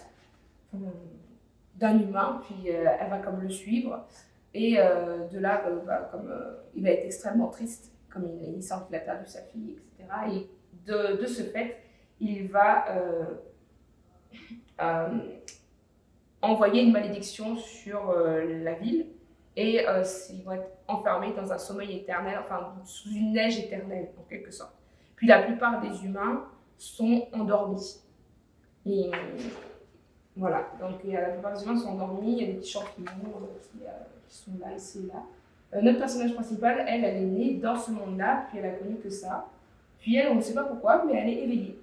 d'un humain, puis elle va comme le suivre. Et de là, il va être extrêmement triste, comme il sent qu'il a perdu sa fille, etc. Et de ce fait, il va envoyer une malédiction sur la ville et ils vont être enfermés dans un sommeil éternel, enfin sous une neige éternelle en quelque sorte. Puis la plupart des humains sont endormis. Et voilà, donc la plupart des humains sont endormis, il y a des petits champignons qui sont là, ici et là. Notre personnage principal, elle est née dans ce monde-là, puis elle a connu que ça. Puis elle, on ne sait pas pourquoi, mais elle est éveillée.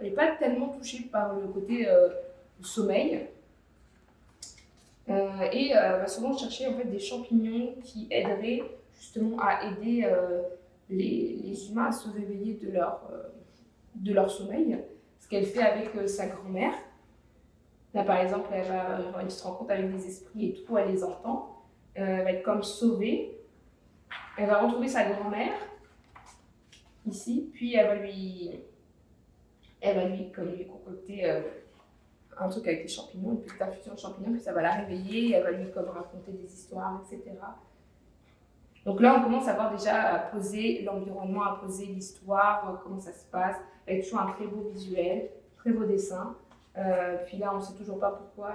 Elle n'est pas tellement touchée par le côté sommeil. Et va souvent chercher en fait, des champignons qui aideraient justement à aider les humains à se réveiller de leur sommeil. Ce qu'elle fait avec sa grand-mère. Là, par exemple, elle va avoir une petite rencontre avec des esprits et tout, elle les entend. Elle va être comme sauvée. Elle va retrouver sa grand-mère, ici, puis elle va lui concocter un truc avec des champignons, une petite infusion de champignons, puis ça va la réveiller, elle va lui comme raconter des histoires, etc. Donc là, on commence à voir déjà à poser l'environnement, à poser l'histoire, comment ça se passe, avec toujours un très beau visuel, très beau dessin. Puis là, on ne sait toujours pas pourquoi.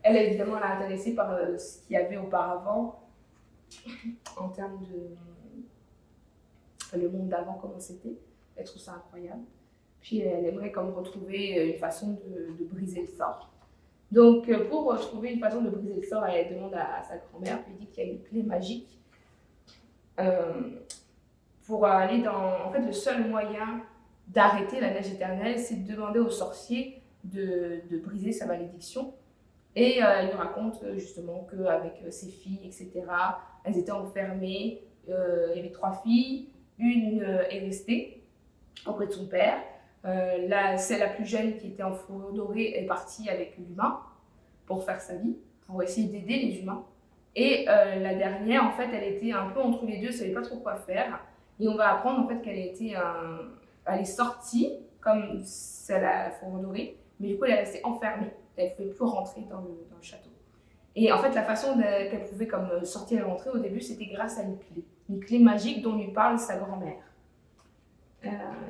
Elle, évidemment, elle est intéressée par ce qu'il y avait auparavant, en termes de le monde d'avant, comment c'était. Elle trouve ça incroyable. Puis elle aimerait comme retrouver une façon de briser le sort. Donc pour trouver une façon de briser le sort, elle demande à sa grand-mère, puis dit qu'il y a une clé magique pour aller dans... En fait, le seul moyen d'arrêter la neige éternelle, c'est de demander au sorcier de briser sa malédiction. Et il lui raconte justement qu'avec ses filles, etc., elles étaient enfermées. Il y avait 3 filles, une est restée auprès de son père. Celle la plus jeune qui était en fourrure dorée est partie avec l'humain pour faire sa vie, pour essayer d'aider les humains. Et la dernière, en fait, elle était un peu entre les deux, elle ne savait pas trop quoi faire. Et on va apprendre en fait qu'elle elle est sortie comme celle à la fourrure dorée, mais du coup elle est restée enfermée. Elle ne pouvait plus rentrer dans le château. Et en fait, la façon qu'elle pouvait comme sortir et rentrer au début, c'était grâce à une clé magique dont lui parle sa grand-mère.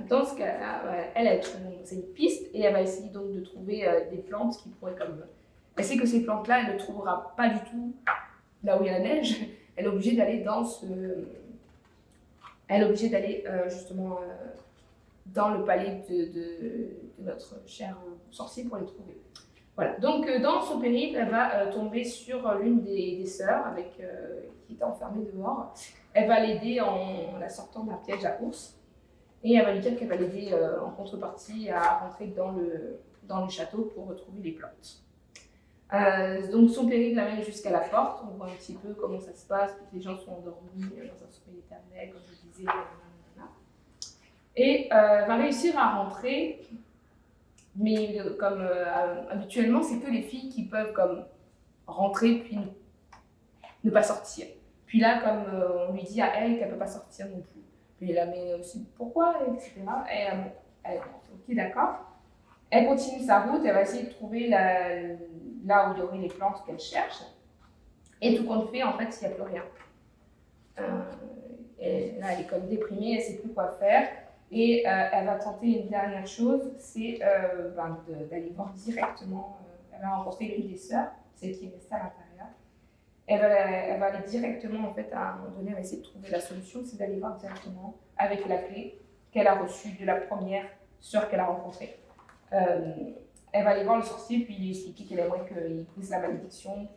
Dans ce cas-là, c'est une piste et elle va essayer donc de trouver des plantes qui pourraient comme... Elle sait que ces plantes-là, elle ne trouvera pas du tout là où il y a la neige. Elle est obligée d'aller justement dans le palais de notre cher sorcier pour les trouver. Voilà. Donc dans son périple, elle va tomber sur l'une des sœurs qui était enfermée dehors. Elle va l'aider en la sortant d'un piège à ours. Et elle va lui dire qu'elle va l'aider en contrepartie à rentrer dans le château pour retrouver les plantes. Donc son périple l'amène jusqu'à la porte, on voit un petit peu comment ça se passe, que les gens sont endormis dans un sommeil éternel, comme je disais. Et va réussir à rentrer Mais comme habituellement, c'est que les filles qui peuvent comme rentrer puis ne pas sortir. Puis là, comme on lui dit à elle qu'elle ne peut pas sortir non plus. Puis là, mais aussi pourquoi, etc. Et elle, ok, d'accord. Elle continue sa route, elle va essayer de trouver là où il y aurait les plantes qu'elle cherche. Et tout compte fait, en fait, il n'y a plus rien. Et là, elle est comme déprimée, elle ne sait plus quoi faire. Et elle va tenter une dernière chose, c'est d'aller voir directement. Elle va rencontrer l'une des sœurs, celle qui est restée à l'intérieur. Elle va aller directement, en fait, à un moment donné, elle va essayer de trouver la solution, c'est d'aller voir directement avec la clé qu'elle a reçue de la première sœur qu'elle a rencontrée. Elle va aller voir le sorcier, puis lui expliquer qu'elle aimerait qu'il brise la malédiction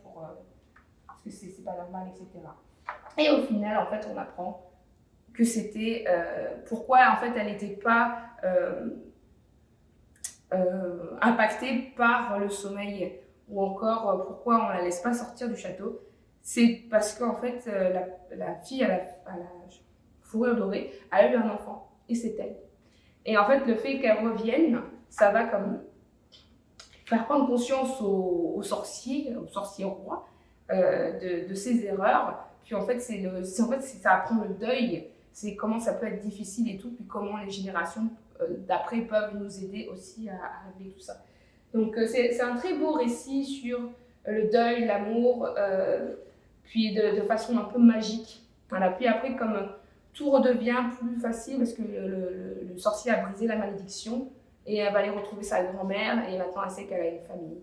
parce que c'est pas normal, etc. Et au final, en fait, on apprend que c'était pourquoi en fait elle n'était pas impactée par le sommeil ou encore pourquoi on la laisse pas sortir du château. C'est parce qu'en fait la fille à la fourrure dorée a eu un enfant et c'est elle. Et en fait le fait qu'elle revienne, ça va comme faire prendre conscience au sorcier roi de ses erreurs. Puis en fait ça apprend le deuil. C'est comment ça peut être difficile et tout, puis comment les générations d'après peuvent nous aider aussi à régler tout ça. Donc c'est un très beau récit sur le deuil, l'amour, puis de façon un peu magique. Voilà. Puis après, comme tout redevient plus facile, parce que le sorcier a brisé la malédiction, et elle va aller retrouver sa grand-mère, et maintenant elle sait qu'elle a une famille.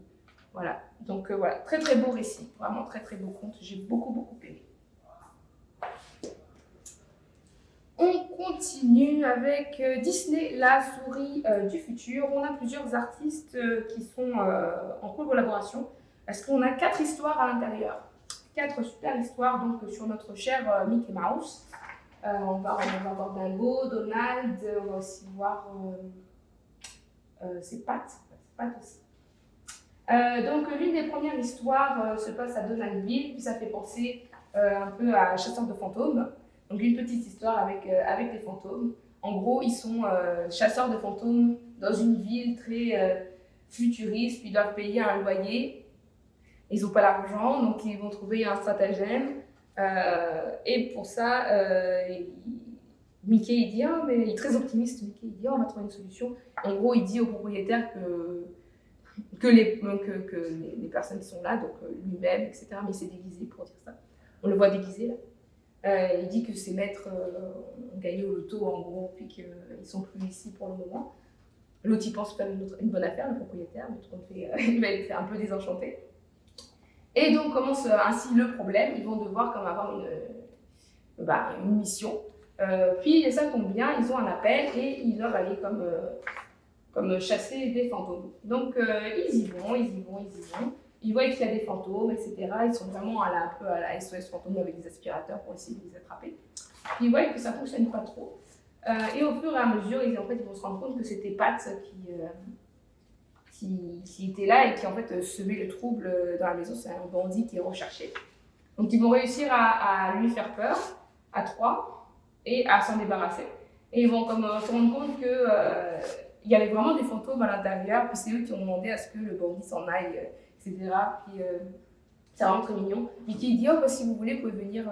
Voilà. Donc voilà, très très beau récit, vraiment très très beau conte, j'ai beaucoup aimé. On continue avec Disney, la souris du futur. On a plusieurs artistes qui sont en collaboration parce qu'on a 4 histoires à l'intérieur. 4 super histoires donc, sur notre cher Mickey Mouse. On va voir Dingo, Donald, on va aussi voir c'est Pat aussi. Donc l'une des premières histoires se passe à Donaldville, puis ça fait penser un peu à Chasseur de fantômes. Donc une petite histoire avec des fantômes. En gros, ils sont chasseurs de fantômes dans une ville très futuriste, puis ils doivent payer un loyer. Ils n'ont pas l'argent, donc ils vont trouver un stratagème. Et pour ça, Mickey il dit, mais il est très optimiste, Mickey il dit, on va trouver une solution. En gros, il dit au propriétaire que les personnes qui sont là, donc lui-même, etc., mais il s'est déguisé pour dire ça. On le voit déguisé là. Il dit que ses maîtres ont gagné au loto en gros, puis qu'ils ne sont plus ici pour le moment. L'autre, il pense faire une bonne affaire, le propriétaire, il va être un peu désenchanté. Et donc commence ainsi le problème, ils vont devoir comme avoir une mission. Puis ça tombe bien, ils ont un appel et ils doivent aller comme chasser des fantômes. Donc ils y vont. Ils voient qu'il y a des fantômes, etc. Ils sont vraiment un peu à la SOS fantôme avec des aspirateurs pour essayer de les attraper. Puis ils voient que ça ne fonctionne pas trop. Et au fur et à mesure, ils vont se rendre compte que c'était Pat qui était là et qui en fait semait le trouble dans la maison. C'est un bandit qui est recherché. Donc ils vont réussir à lui faire peur, à 3, et à s'en débarrasser. Et ils vont comme se rendre compte que il y avait vraiment des fantômes à l'intérieur, puis c'est eux qui ont demandé à ce que le bandit s'en aille, etc. Puis c'est vraiment très mignon. Mickey dit si vous voulez, vous pouvez venir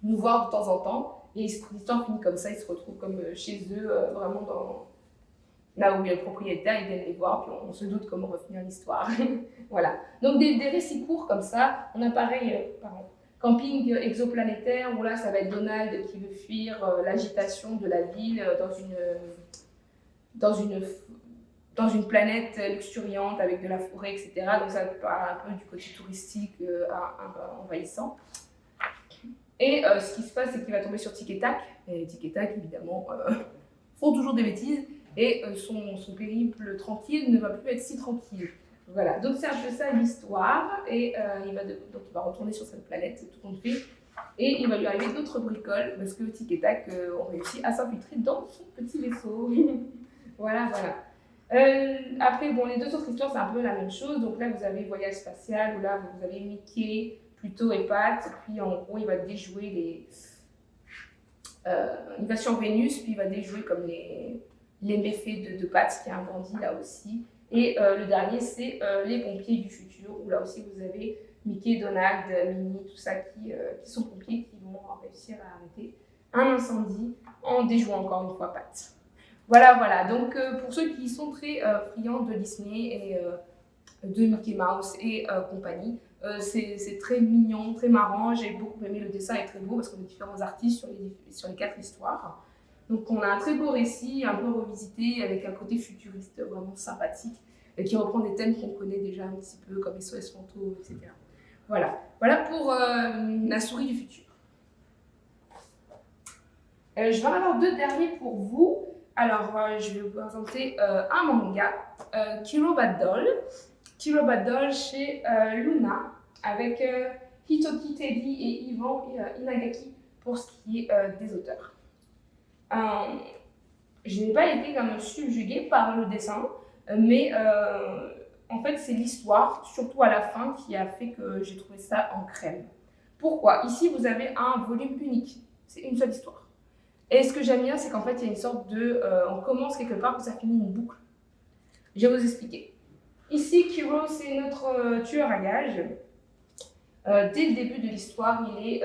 nous voir de temps en temps. Et l'histoire finit comme ça, ils se retrouvent comme chez eux, vraiment là où il y a le propriétaire, ils viennent les voir, puis on se doute comment refinir l'histoire. Voilà. Donc des récits courts comme ça. On a pareil, Camping exoplanétaire, où là ça va être Donald qui veut fuir l'agitation de la ville dans une planète luxuriante avec de la forêt, etc. Donc ça parle un peu du côté touristique un peu envahissant. Et ce qui se passe, c'est qu'il va tomber sur Tic et Tac. Et Tic et Tac, évidemment, font toujours des bêtises. Et son périple tranquille ne va plus être si tranquille. Voilà, donc c'est un peu ça l'histoire. Et il va retourner sur cette planète, tout compte fait. Et il va lui arriver d'autres bricoles, parce que Tic et Tac ont réussi à s'infiltrer dans son petit vaisseau. Voilà. Après, les 2 autres histoires, c'est un peu la même chose. Donc là, vous avez Voyage spatial, où là, vous avez Mickey, Pluto et Pat. Puis en gros, il va déjouer il va sur Vénus, puis il va déjouer comme les les méfaits de Pat, qui est un bandit là aussi. Et le dernier, c'est les pompiers du futur, où là aussi vous avez Mickey, Donald, Minnie, tout ça qui sont pompiers qui vont réussir à arrêter un incendie en déjouant encore une fois Pat. Voilà, voilà. Donc pour ceux qui sont très friands de Disney et de Mickey Mouse et compagnie, c'est très mignon, très marrant. J'ai beaucoup aimé, le dessin est très beau parce qu'on a différents artistes sur les 4 histoires. Donc on a un très beau récit, un peu revisité, avec un côté futuriste vraiment sympathique, qui reprend des thèmes qu'on connaît déjà un petit peu, comme SOS Fantôme, etc. Voilà, voilà pour La souris du futur. Je vais en avoir 2 derniers pour vous. Alors, je vais vous présenter un manga, Kiro Bad Doll. Kiro Bad Doll chez Luna, avec Hitoki Teddy et Ivan Inagaki pour ce qui est des auteurs. Je n'ai pas été comme subjuguée par le dessin, mais en fait c'est l'histoire, surtout à la fin, qui a fait que j'ai trouvé ça en crème. Pourquoi? Ici vous avez un volume unique, c'est une seule histoire. Et ce que j'aime bien, c'est qu'en fait il y a une sorte de... on commence quelque part, puis ça finit une boucle. Je vais vous expliquer. Ici, Kiro, c'est notre tueur à gages. Dès le début de l'histoire, il est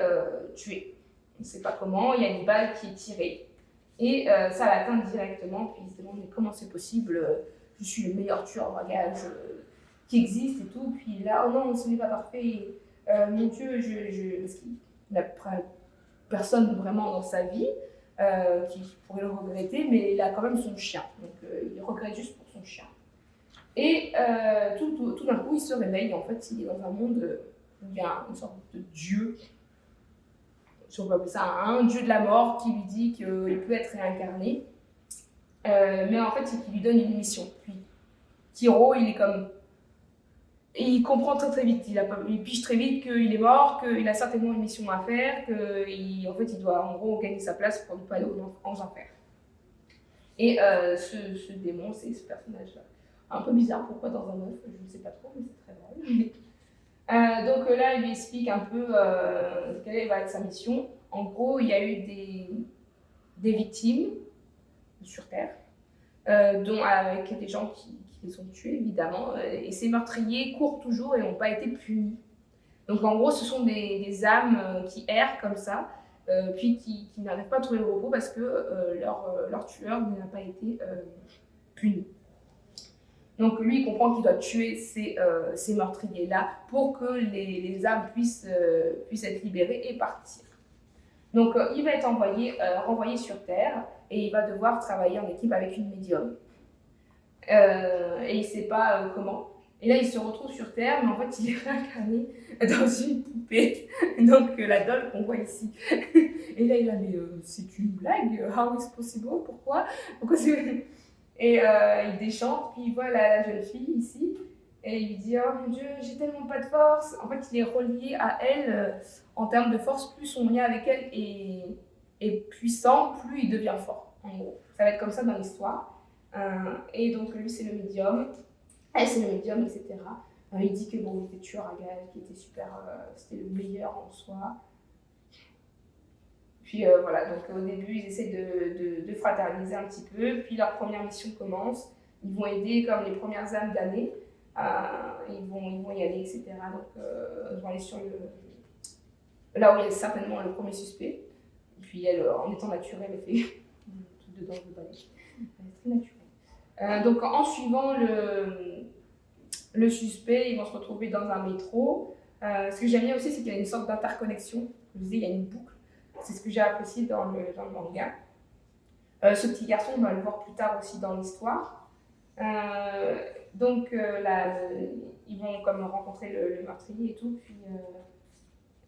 tué. On ne sait pas comment, il y a une balle qui est tirée. Et ça l'atteint directement, puis il se demande mais comment c'est possible, je suis le meilleur tueur à gages qui existe et tout. Puis là, oh non, ce n'est pas parfait, mon Dieu, parce qu'il n'a personne vraiment dans sa vie qui pourrait le regretter, mais il a quand même son chien, donc il regrette juste pour son chien. Et tout d'un coup, il se réveille, en fait, il est dans un monde où il y a une sorte de dieu, si on peut appeler ça un dieu de la mort, qui lui dit qu'il peut être réincarné, mais en fait, c'est qu'il lui donne une mission. Puis, Kiro, il est comme... Et il comprend très très vite, il pige très vite qu'il est mort, qu'il a certainement une mission à faire, qu'en fait, il doit en gros gagner sa place pour ne pas aller aux enfers. Et ce démon, c'est ce personnage-là. Un peu bizarre, pourquoi dans un œuf, je ne sais pas trop, mais c'est très drôle. Donc là, il lui explique un peu quelle va être sa mission. En gros, il y a eu des victimes sur Terre, dont avec des gens qui les ont tués, évidemment. Et ces meurtriers courent toujours et n'ont pas été punis. Donc en gros, ce sont des âmes qui errent comme ça, puis qui n'arrivent pas à trouver le repos parce que leur tueur n'a pas été puni. Donc lui, il comprend qu'il doit tuer ces meurtriers-là pour que les âmes puissent être libérées et partir. Donc il va être renvoyé sur Terre et il va devoir travailler en équipe avec une médium. Et il ne sait pas comment. Et là, il se retrouve sur Terre, mais en fait, il est réincarné dans une poupée. Donc la doll qu'on voit ici. Et là, il a mais c'est une blague? How is possible? Pourquoi c'est... Et il déchante, puis il voit la jeune fille ici, et il lui dit « Oh mon Dieu, j'ai tellement pas de force !» En fait, il est relié à elle en termes de force. Plus son lien avec elle est puissant, plus il devient fort, en gros. Ça va être comme ça dans l'histoire. Et donc, lui, c'est le médium, elle, c'est le médium, etc. Il dit que bon, il était tueur à gages, qu'il était super, c'était le meilleur en soi. Puis voilà, donc au début, ils essaient de fraterniser un petit peu, puis leur première mission commence. Ils vont aider comme les premières âmes d'année, ils vont y aller, etc. Donc ils vont aller sur là où il y a certainement le premier suspect. Puis elle, en étant naturelle, elle fait tout dedans de balai. Elle est très naturelle. Donc en suivant le suspect, ils vont se retrouver dans un métro. Ce que j'aime bien aussi, c'est qu'il y a une sorte d'interconnexion. Je vous disais, il y a une boucle. C'est ce que j'ai apprécié dans le manga. Ce petit garçon, on va le voir plus tard aussi dans l'histoire. Donc là, ils vont comme rencontrer le meurtrier et tout. Puis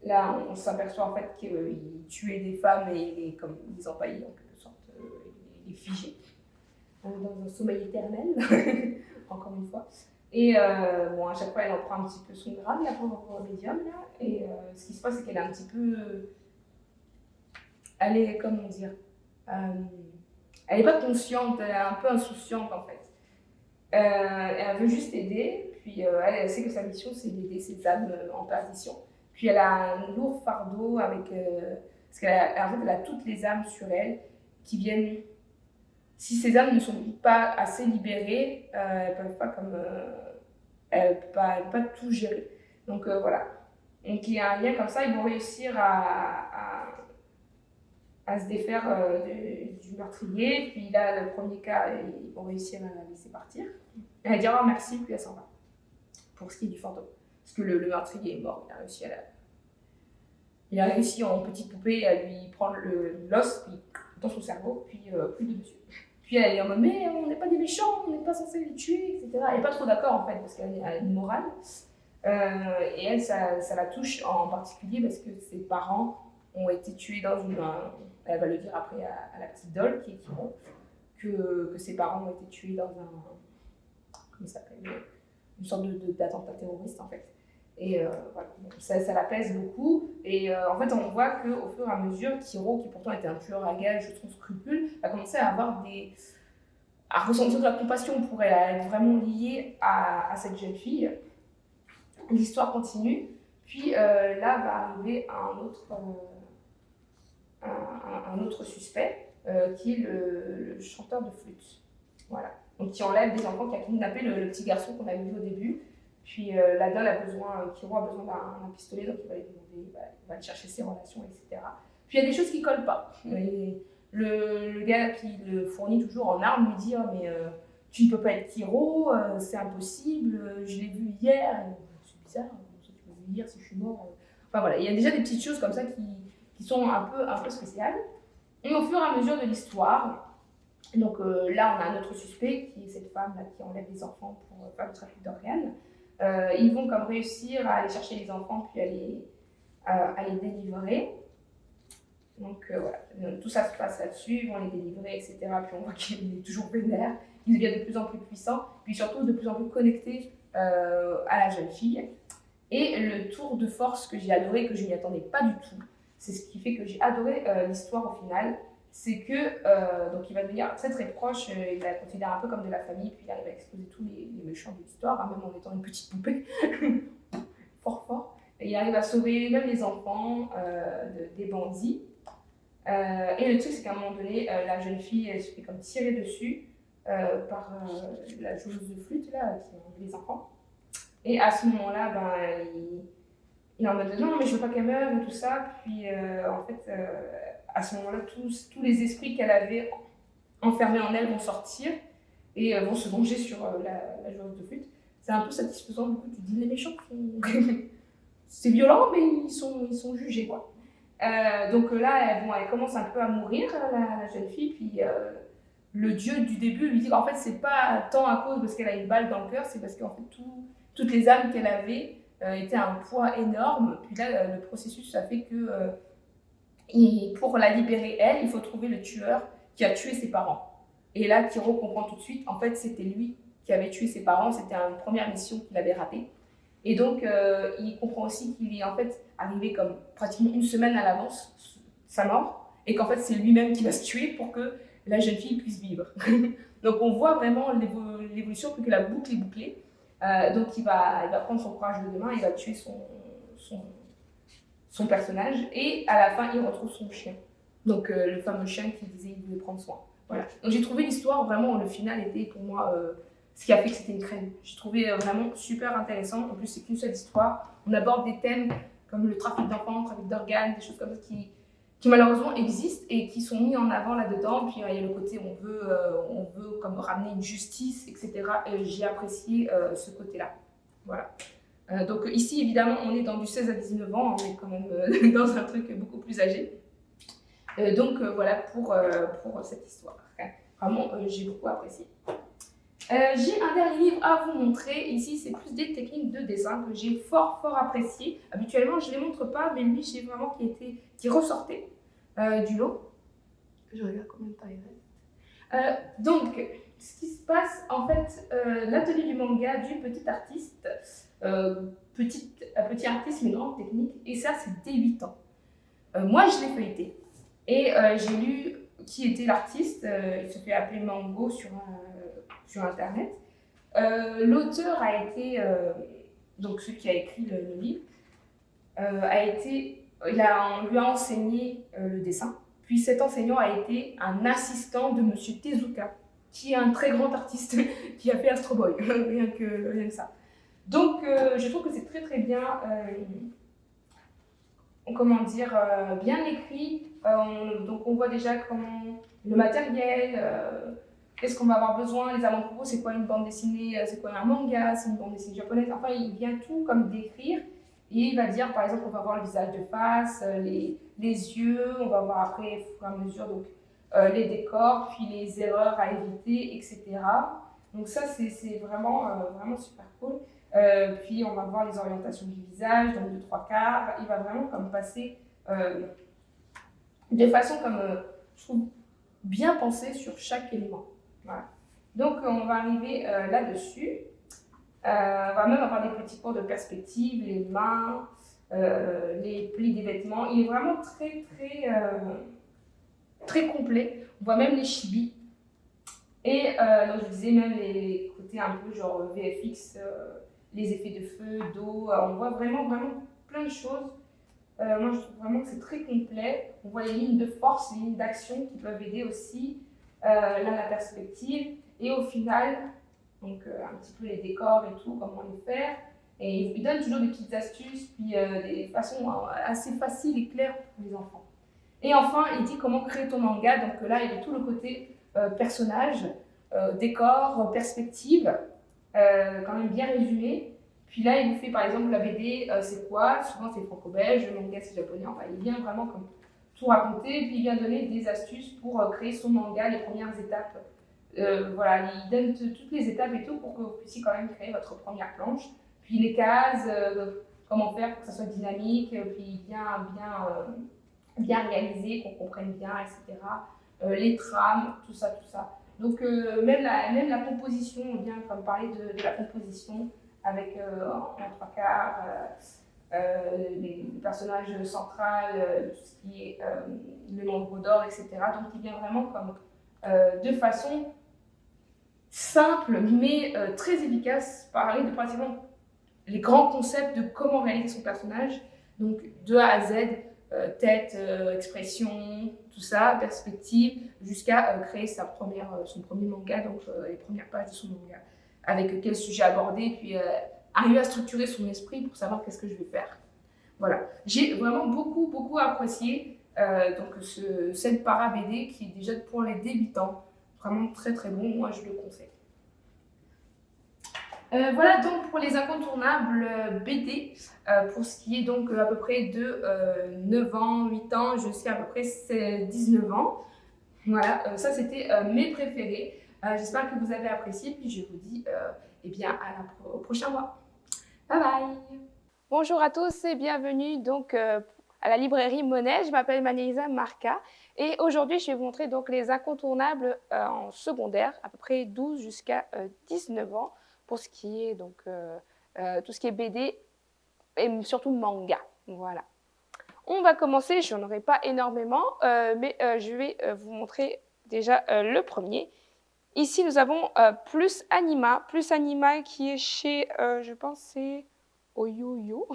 là, on s'aperçoit en fait qu'il tuait des femmes et comme il les empaillait en quelque sorte, il les figeait dans un sommeil éternel, encore une fois. Et bon, à chaque fois, elle en prend un petit peu son grade, la pauvre médium. Là. Et ce qui se passe, c'est qu'elle est un petit peu... elle est, comment dire, elle n'est pas consciente, elle est un peu insouciante en fait. Elle veut juste aider, puis elle sait que sa mission c'est d'aider ces âmes en perdition. Puis elle a un lourd fardeau avec, parce qu'en fait elle a toutes les âmes sur elle qui viennent si ces âmes ne sont pas assez libérées, elles peuvent pas elles peuvent pas tout gérer. Donc voilà. Donc il y a un lien comme ça, ils vont réussir à se défaire du meurtrier. Puis là, le premier cas, ils vont réussir à la laisser partir. Et elle dira merci, puis elle s'en va. Pour ce qui est du fantôme. Parce que le meurtrier est mort, il a réussi en petite poupée à lui prendre l'os dans son cerveau, puis plus de dessus. Puis elle est en mode, mais on n'est pas des méchants, on n'est pas censé les tuer, etc. Elle n'est pas trop d'accord en fait, parce qu'elle a une morale. Et elle, ça la touche en particulier parce que ses parents ont été tués dans elle va le dire après à la petite Doll, qui est Kiro, que ses parents ont été tués dans comment ça s'appelle, une sorte d'attentat terroriste en fait. Et voilà, ça la pèse beaucoup. Et en fait, on voit qu'au fur et à mesure, Kiro, qui pourtant était un tueur à gages sans scrupules, a commencé à ressentir de la compassion pour elle, à être vraiment liée à cette jeune fille. L'histoire continue, puis là va arriver un autre suspect, qui est le chanteur de flûte. Voilà. Donc qui enlève des enfants, qui a kidnappé le petit garçon qu'on avait vu au début. Puis la Doll Kiro a besoin d'un pistolet, donc il va lui demander, il va aller chercher ses relations, etc. Puis il y a des choses qui collent pas. Et le gars qui le fournit toujours en armes lui dit mais tu ne peux pas être Kiro, c'est impossible, je l'ai vu hier. C'est bizarre, tu peux me dire si je suis mort. Enfin voilà, il y a déjà des petites choses comme ça qui sont un peu spéciales. Et au fur et à mesure de l'histoire, donc là on a un autre suspect qui est cette femme là, qui enlève des enfants pour faire du trafic d'organes. Ils vont comme réussir à aller chercher les enfants puis à les délivrer. Donc voilà, tout ça se passe là-dessus, ils vont les délivrer, etc. Puis on voit qu'il est toujours vénère, il devient de plus en plus puissant, puis surtout de plus en plus connecté à la jeune fille. Et le tour de force que j'ai adoré, que je n'y attendais pas du tout, c'est ce qui fait que j'ai adoré l'histoire au final, c'est que donc il va devenir très très proche, il la considère un peu comme de la famille, puis il arrive à exploser tous les méchants de l'histoire, même en étant une petite poupée, fort fort. Et il arrive à sauver même les enfants des bandits. Et le truc, c'est qu'à un moment donné, la jeune fille, elle se fait comme tirer dessus par la joueuse de flûte là, qui a enlevé les enfants. Et à ce moment-là, il est en mode non, mais je veux pas qu'elle meure et tout ça. Puis en fait, à ce moment-là, tous les esprits qu'elle avait enfermés en elle vont sortir et vont se venger sur la joueuse de flûte. C'est un peu satisfaisant, du coup, tu te dis les méchants, c'est violent, mais ils sont jugés, quoi. Donc là, elle commence un peu à mourir, la jeune fille, puis le dieu du début lui dit qu'en fait, c'est pas tant à cause parce qu'elle a une balle dans le cœur, c'est parce qu'en fait, toutes les âmes qu'elle avait étaient un poids énorme. Puis là, le processus, ça fait que pour la libérer, elle, il faut trouver le tueur qui a tué ses parents. Et là, Kiro comprend tout de suite, en fait, c'était lui qui avait tué ses parents, c'était une première mission qu'il avait ratée. Et donc, il comprend aussi qu'il est en fait arrivé comme pratiquement une semaine à l'avance sa mort, et qu'en fait, c'est lui-même qui va se tuer pour que la jeune fille puisse vivre. Donc, on voit vraiment l'évolution, plus que la boucle est bouclée. Donc, il va prendre son courage de demain, il va tuer son personnage, et à la fin, il retrouve son chien. Donc, le fameux chien qui disait qu'il voulait prendre soin. Voilà. Donc, j'ai trouvé l'histoire, vraiment, le final était pour moi ce qui a fait que c'était une crème. J'ai trouvé vraiment super intéressant. En plus, c'est qu'une seule histoire. On aborde des thèmes comme le trafic d'enfants, le trafic d'organes, des choses comme ça qui malheureusement existent et qui sont mis en avant là-dedans. Puis il y a le côté où on veut comme ramener une justice, etc. Et j'ai apprécié ce côté-là. Voilà. Donc ici, évidemment, on est dans du 16 à 19 ans. On est quand même dans un truc beaucoup plus âgé. Donc voilà pour cette histoire. Vraiment, j'ai beaucoup apprécié. J'ai un dernier livre à vous montrer. Ici, c'est plus des techniques de dessin que j'ai fort apprécié. Habituellement, je ne les montre pas, mais lui, j'ai vraiment qui ressortait du lot. Je regarde combien de temps il reste. Donc, ce qui se passe, en fait, l'atelier du manga du petit artiste, petit artiste, mais grande technique, et ça, c'est dès 8 ans. Moi, je l'ai feuilleté, et j'ai lu qui était l'artiste. Il se fait appeler Mango sur internet. L'auteur a été, donc celui qui a écrit le livre, on lui a enseigné le dessin, Puis cet enseignant a été un assistant de Monsieur Tezuka, qui est un très grand artiste qui a fait Astro Boy, rien que ça. Donc je trouve que c'est très très bien, comment dire, bien écrit. Donc on voit déjà comment le matériel, qu'est-ce qu'on va avoir besoin, les avant-propos, c'est quoi une bande dessinée, c'est quoi un manga, c'est une bande dessinée japonaise, enfin il vient tout comme décrire. Et il va dire, par exemple, on va voir le visage de face, les yeux, on va voir après, au fur et à mesure, donc, les décors, puis les erreurs à éviter, etc. Donc ça, c'est vraiment, vraiment super cool. Puis on va voir les orientations du visage, donc de trois quarts. Il va vraiment comme passer de façon comme, je trouve, bien pensée sur chaque élément. Voilà. Donc on va arriver là-dessus. On va même avoir des petits cours de perspective, les mains, les plis des vêtements. Il est vraiment très, très, très complet. On voit même les chibis. Et donc je disais même les côtés un peu genre VFX, les effets de feu, d'eau. On voit vraiment, vraiment plein de choses. Moi, je trouve vraiment que c'est très complet. On voit les lignes de force, les lignes d'action qui peuvent aider aussi. Là, la perspective. Et au final, donc un petit peu les décors et tout, comment les faire. Et il donne toujours des petites astuces, puis des façons assez faciles et claires pour les enfants. Et enfin, il dit comment créer ton manga. Donc là, il y a tout le côté personnage, décor, perspective, quand même bien résumé. Puis là, il vous fait par exemple la BD, c'est quoi? Souvent c'est franco-belge, le manga c'est japonais. Enfin, il vient vraiment comme tout raconter. Puis il vient donner des astuces pour créer son manga, les premières étapes. Voilà, il donne toutes les étapes et tout pour que vous puissiez quand même créer votre première planche. Puis les cases, comment faire pour que ça soit dynamique, puis bien réalisé, qu'on comprenne bien, etc. Les trames, tout ça, tout ça. Donc même la composition, on vient comme parler de la composition avec en trois quarts, les personnages centrales, tout ce qui est le nombre d'or, etc. Donc il vient vraiment comme de façon simple mais très efficace, parler de pratiquement les grands concepts de comment réaliser son personnage, donc de A à Z, tête, expression, tout ça, perspective, jusqu'à créer son premier manga, donc les premières pages de son manga, avec quel sujet aborder, puis arriver à structurer son esprit pour savoir qu'est-ce que je vais faire. Voilà, j'ai vraiment beaucoup, beaucoup apprécié donc cette para BD qui est déjà pour les débutants, vraiment très très bon, moi je le conseille. Voilà donc pour les incontournables BD, pour ce qui est donc à peu près de 9 ans, 8 ans jusqu'à peu près 19 ans. Voilà, ça c'était mes préférés. J'espère que vous avez apprécié, puis je vous dis eh bien au prochain mois. Bye bye. Bonjour à tous et bienvenue donc à la librairie Monet. Je m'appelle Manelisa Marca et aujourd'hui je vais vous montrer donc les incontournables en secondaire, à peu près 12 jusqu'à 19 ans. Pour ce qui est donc tout ce qui est BD et surtout manga. Voilà. On va commencer, je n'en aurai pas énormément, mais je vais vous montrer déjà le premier. Ici, nous avons Plus Anima qui est chez, je pense, c'est Oyoyo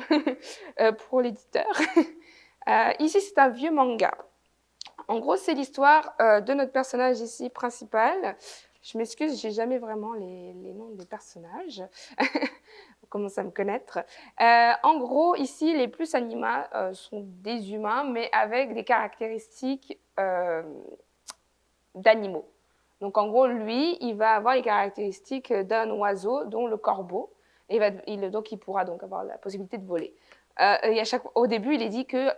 pour l'éditeur. Ici, c'est un vieux manga. En gros, c'est l'histoire de notre personnage ici principal. Je m'excuse, j'ai jamais vraiment les noms des personnages. On commence à me connaître. En gros, ici, les Plus Anima sont des humains, mais avec des caractéristiques d'animaux. Donc, en gros, lui, il va avoir les caractéristiques d'un oiseau, dont le corbeau. Et donc, il pourra donc avoir la possibilité de voler. Au début, il est dit que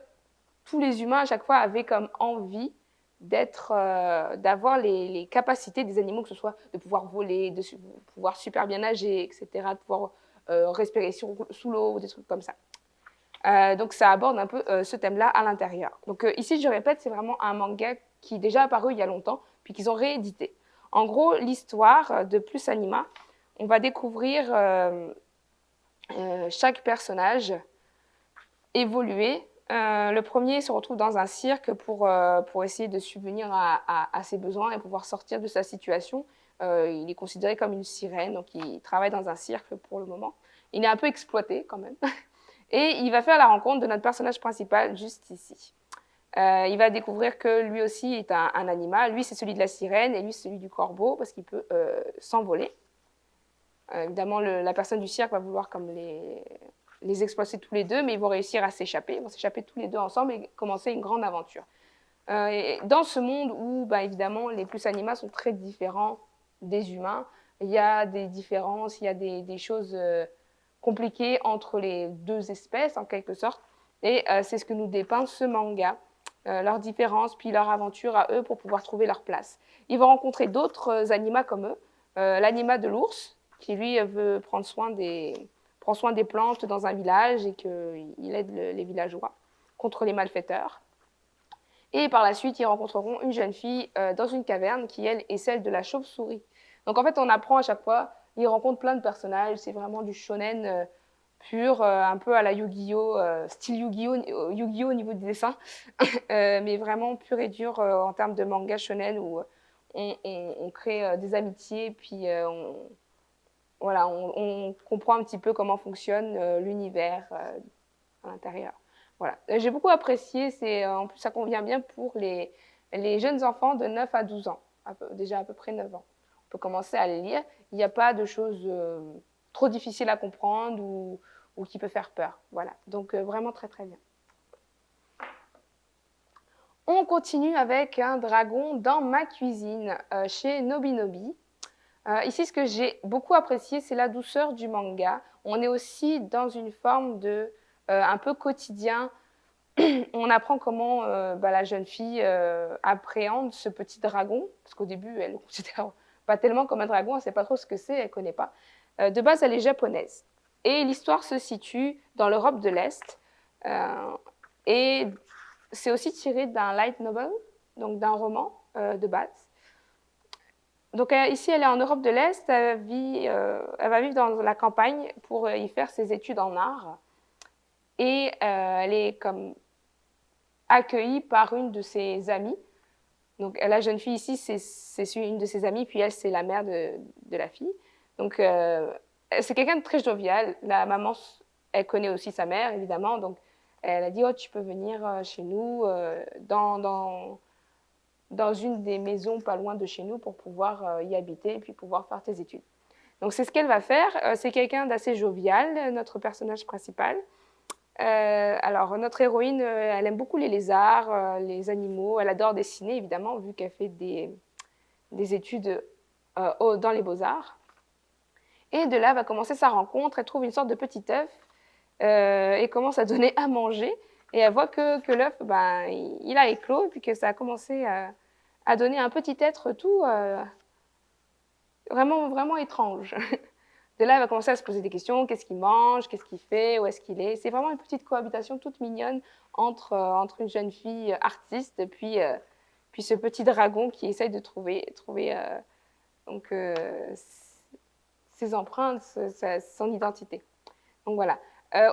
tous les humains, à chaque fois, avaient comme envie d'avoir les capacités des animaux, que ce soit de pouvoir voler, de pouvoir super bien nager, etc., de pouvoir respirer sous l'eau ou des trucs comme ça. Donc ça aborde un peu ce thème-là à l'intérieur. Donc ici, je répète, c'est vraiment un manga qui est déjà apparu il y a longtemps, puis qu'ils ont réédité. En gros, l'histoire de Plus Anima, on va découvrir chaque personnage évoluer. Le premier se retrouve dans un cirque pour essayer de subvenir à ses besoins et pouvoir sortir de sa situation. Il est considéré comme une sirène, donc il travaille dans un cirque pour le moment. Il est un peu exploité quand même. Et il va faire la rencontre de notre personnage principal juste ici. Il va découvrir que lui aussi est un animal. Lui, c'est celui de la sirène et lui, c'est celui du corbeau parce qu'il peut s'envoler. Évidemment, la personne du cirque va vouloir comme les exploiter tous les deux, mais ils vont réussir à s'échapper. Ils vont s'échapper tous les deux ensemble et commencer une grande aventure. Et dans ce monde où, bah, évidemment, les plus animaux sont très différents des humains, il y a des différences, il y a des choses compliquées entre les deux espèces, en quelque sorte. Et c'est ce que nous dépeint ce manga, leurs différences, puis leur aventure à eux pour pouvoir trouver leur place. Ils vont rencontrer d'autres animaux comme eux, l'anima de l'ours, qui lui veut prendre soin des plantes dans un village et qu'il aide les villageois contre les malfaiteurs. Et par la suite, ils rencontreront une jeune fille dans une caverne qui, elle, est celle de la chauve-souris. Donc en fait, on apprend à chaque fois, ils rencontrent plein de personnages, c'est vraiment du shonen pur, un peu à la Yu-Gi-Oh, style Yu-Gi-Oh au niveau du dessin, mais vraiment pur et dur en termes de manga shonen où on crée des amitiés, puis voilà, on comprend un petit peu comment fonctionne l'univers à l'intérieur. Voilà. J'ai beaucoup apprécié, en plus ça convient bien pour les jeunes enfants de 9 à 12 ans, déjà à peu près 9 ans. On peut commencer à les lire. Il n'y a pas de choses trop difficiles à comprendre ou qui peut faire peur. Voilà. Donc vraiment très très bien. On continue avec un dragon dans ma cuisine chez Nobinobi. Ici, ce que j'ai beaucoup apprécié, c'est la douceur du manga. On est aussi dans une forme de un peu quotidien. On apprend comment la jeune fille appréhende ce petit dragon, parce qu'au début, elle ne le considère pas tellement comme un dragon, elle ne sait pas trop ce que c'est, elle ne connaît pas. De base, elle est japonaise. Et l'histoire se situe dans l'Europe de l'Est. Et c'est aussi tiré d'un light novel, donc d'un roman de base. Donc ici, elle est en Europe de l'Est, elle va vivre dans la campagne pour y faire ses études en art. Et elle est comme accueillie par une de ses amies. Donc la jeune fille ici, c'est une de ses amies, puis elle, c'est la mère de la fille. Donc c'est quelqu'un de très jovial. La maman, elle connaît aussi sa mère, évidemment. Donc elle a dit, oh, tu peux venir chez nous dans une des maisons pas loin de chez nous pour pouvoir y habiter et puis pouvoir faire tes études. Donc c'est ce qu'elle va faire. C'est quelqu'un d'assez jovial, notre personnage principal. Alors notre héroïne, elle aime beaucoup les lézards, les animaux. Elle adore dessiner, évidemment, vu qu'elle fait des études dans les beaux-arts. Et de là va commencer sa rencontre. Elle trouve une sorte de petit œuf et commence à donner à manger. Et elle voit que l'œuf, il a éclos, et puis que ça a commencé à donner un petit être tout vraiment, vraiment étrange. De là, elle va commencer à se poser des questions. Qu'est-ce qu'il mange? Qu'est-ce qu'il fait? Où est-ce qu'il est? C'est vraiment une petite cohabitation toute mignonne entre une jeune fille artiste puis ce petit dragon qui essaye de trouver ses empreintes, son identité. Donc voilà.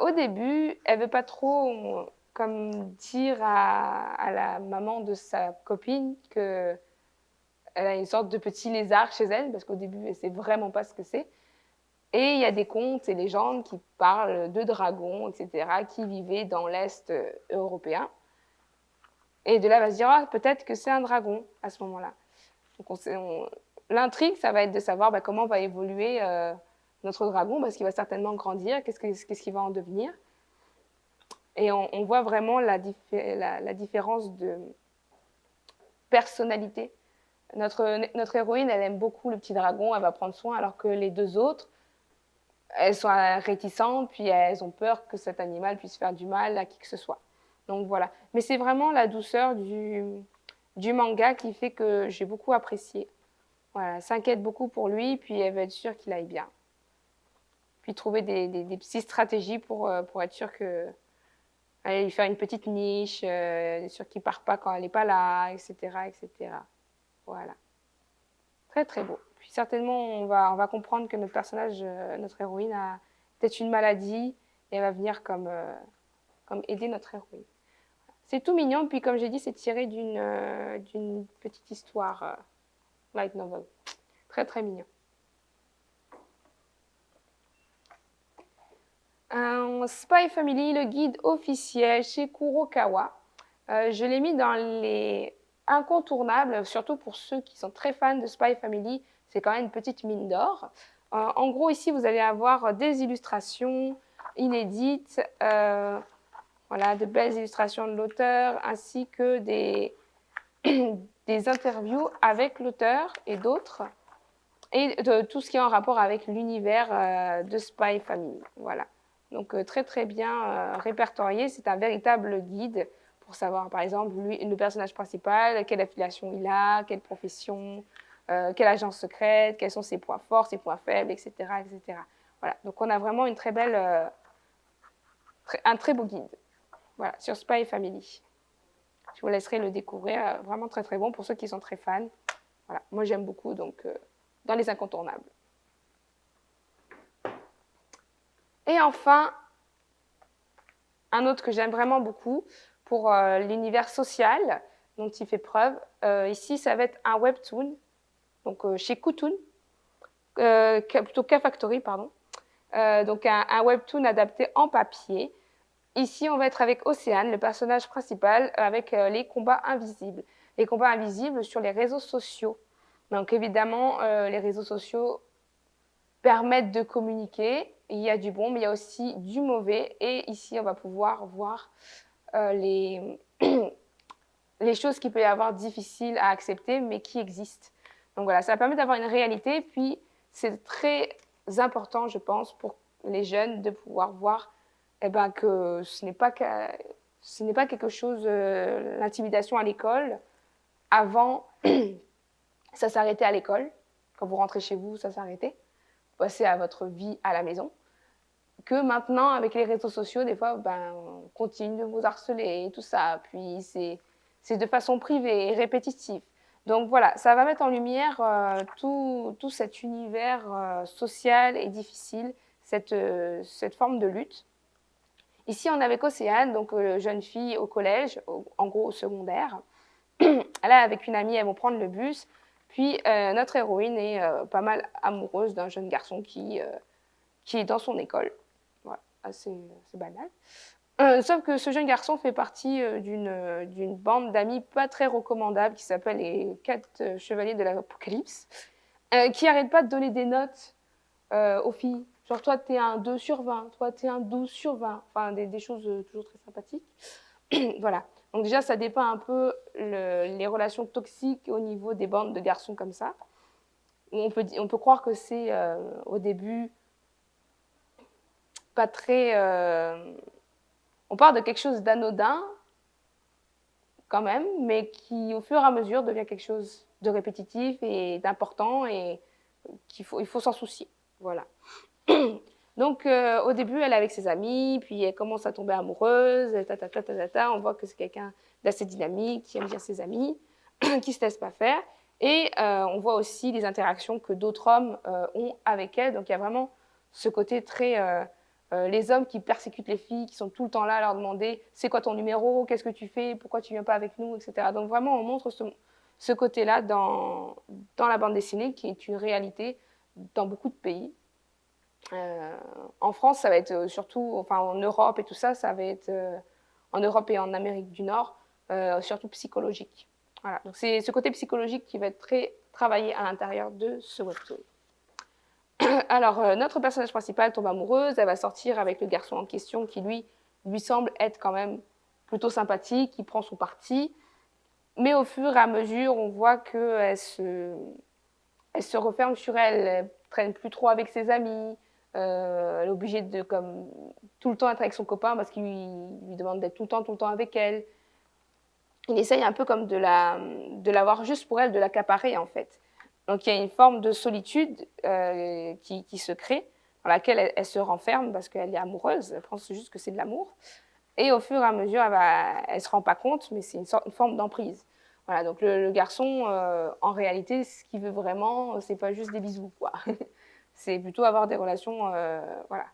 Au début, elle ne veut pas trop comme dire à la maman de sa copine qu'elle a une sorte de petit lézard chez elle, parce qu'au début, elle ne sait vraiment pas ce que c'est. Et il y a des contes et légendes qui parlent de dragons, etc., qui vivaient dans l'Est européen. Et de là, elle va se dire, ah, peut-être que c'est un dragon à ce moment-là. Donc l'intrigue, ça va être de savoir comment va évoluer notre dragon, parce qu'il va certainement grandir, qu'est-ce qu'il va en devenir. Et on voit vraiment la différence de personnalité. Notre héroïne, elle aime beaucoup le petit dragon, elle va prendre soin, alors que les deux autres, elles sont réticentes, puis elles ont peur que cet animal puisse faire du mal à qui que ce soit. Donc voilà. Mais c'est vraiment la douceur du manga qui fait que j'ai beaucoup apprécié. Voilà, elle s'inquiète beaucoup pour lui, puis elle veut être sûre qu'il aille bien. Puis trouver des petites stratégies pour être sûre que aller lui faire une petite niche, sûr qu'il ne part pas quand elle n'est pas là, etc., etc. Voilà. Très, très beau. Puis certainement, on va comprendre que notre personnage, notre héroïne, a peut-être une maladie et elle va venir comme aider notre héroïne. C'est tout mignon. Puis comme j'ai dit, c'est tiré d'une petite histoire light novel. Très, très mignon. Spy Family, le guide officiel chez Kurokawa. Je l'ai mis dans les incontournables, surtout pour ceux qui sont très fans de Spy Family. C'est quand même une petite mine d'or. En gros, ici, vous allez avoir des illustrations inédites, voilà, de belles illustrations de l'auteur, ainsi que des interviews avec l'auteur et d'autres, et de tout ce qui est en rapport avec l'univers de Spy Family. Voilà. Donc très très bien répertorié. C'est un véritable guide pour savoir, par exemple, lui, le personnage principal, quelle affiliation il a, quelle profession, quelle agence secrète, quels sont ses points forts, ses points faibles, etc. etc. Voilà. Donc on a vraiment une très belle, un très beau guide, voilà, sur Spy Family. Je vous laisserai le découvrir, vraiment très très bon pour ceux qui sont très fans. Voilà. Moi j'aime beaucoup, donc dans les incontournables. Et enfin, un autre que j'aime vraiment beaucoup pour l'univers social dont il fait preuve. Ici, ça va être un webtoon, donc chez Kutoon, plutôt K-Factory, pardon. Donc un webtoon adapté en papier. Ici, on va être avec Océane, le personnage principal, avec les combats invisibles. Les combats invisibles sur les réseaux sociaux. Donc évidemment, les réseaux sociaux permettent de communiquer. Il y a du bon, mais il y a aussi du mauvais. Et ici, on va pouvoir voir les choses qu'il peut y avoir difficiles à accepter, mais qui existent. Donc voilà, ça permet d'avoir une réalité. Puis, c'est très important, je pense, pour les jeunes de pouvoir voir que ce n'est pas quelque chose, l'intimidation à l'école. Avant, ça s'arrêtait à l'école. Quand vous rentrez chez vous, ça s'arrêtait. Vous passez à votre vie à la maison. Que maintenant, avec les réseaux sociaux, des fois, on continue de vous harceler et tout ça. Puis, c'est de façon privée et répétitive. Donc voilà, ça va mettre en lumière tout cet univers social et difficile, cette forme de lutte. Ici, on est avec Océane, donc jeune fille au collège, en gros au secondaire. Elle est avec une amie, elles vont prendre le bus. Puis notre héroïne est pas mal amoureuse d'un jeune garçon qui est dans son école. Voilà, assez banal. Sauf que ce jeune garçon fait partie d'une bande d'amis pas très recommandable qui s'appelle les 4 Chevaliers de l'Apocalypse, qui n'arrêtent pas de donner des notes aux filles. Genre, toi, t'es un 2 sur 20, toi, t'es un 12 sur 20. Enfin, des choses toujours très sympathiques. Voilà. Donc déjà, ça dépeint un peu les relations toxiques au niveau des bandes de garçons comme ça. On peut croire que c'est, au début, pas très... on part de quelque chose d'anodin, quand même, mais qui, au fur et à mesure, devient quelque chose de répétitif et d'important et il faut s'en soucier. Voilà. Donc, au début, elle est avec ses amis, puis elle commence à tomber amoureuse, on voit que c'est quelqu'un d'assez dynamique, qui aime bien ses amis, qui ne se laisse pas faire. Et on voit aussi les interactions que d'autres hommes ont avec elle. Donc, il y a vraiment ce côté très... les hommes qui persécutent les filles, qui sont tout le temps là à leur demander « c'est quoi ton numéro, qu'est-ce que tu fais, pourquoi tu ne viens pas avec nous ?» etc. Donc, vraiment, on montre ce côté-là dans la bande dessinée, qui est une réalité dans beaucoup de pays. En France, ça va être surtout, enfin en Europe et tout ça, ça va être en Europe et en Amérique du Nord, surtout psychologique. Voilà, donc c'est ce côté psychologique qui va être très travaillé à l'intérieur de ce webtoon. Alors, notre personnage principal tombe amoureuse, elle va sortir avec le garçon en question qui, lui semble être quand même plutôt sympathique, qui prend son parti, mais au fur et à mesure, on voit qu'elle se referme sur elle ne traîne plus trop avec ses amis, elle est obligée de tout le temps être avec son copain parce qu'il lui demande d'être tout le temps avec elle. Il essaye un peu comme de l'avoir juste pour elle, de l'accaparer en fait. Donc il y a une forme de solitude qui se crée, dans laquelle elle se renferme parce qu'elle est amoureuse, elle pense juste que c'est de l'amour. Et au fur et à mesure, elle ne se rend pas compte, mais c'est une forme d'emprise. Voilà, donc le garçon, en réalité, ce qu'il veut vraiment, c'est pas juste des bisous, quoi. C'est plutôt avoir des relations, voilà,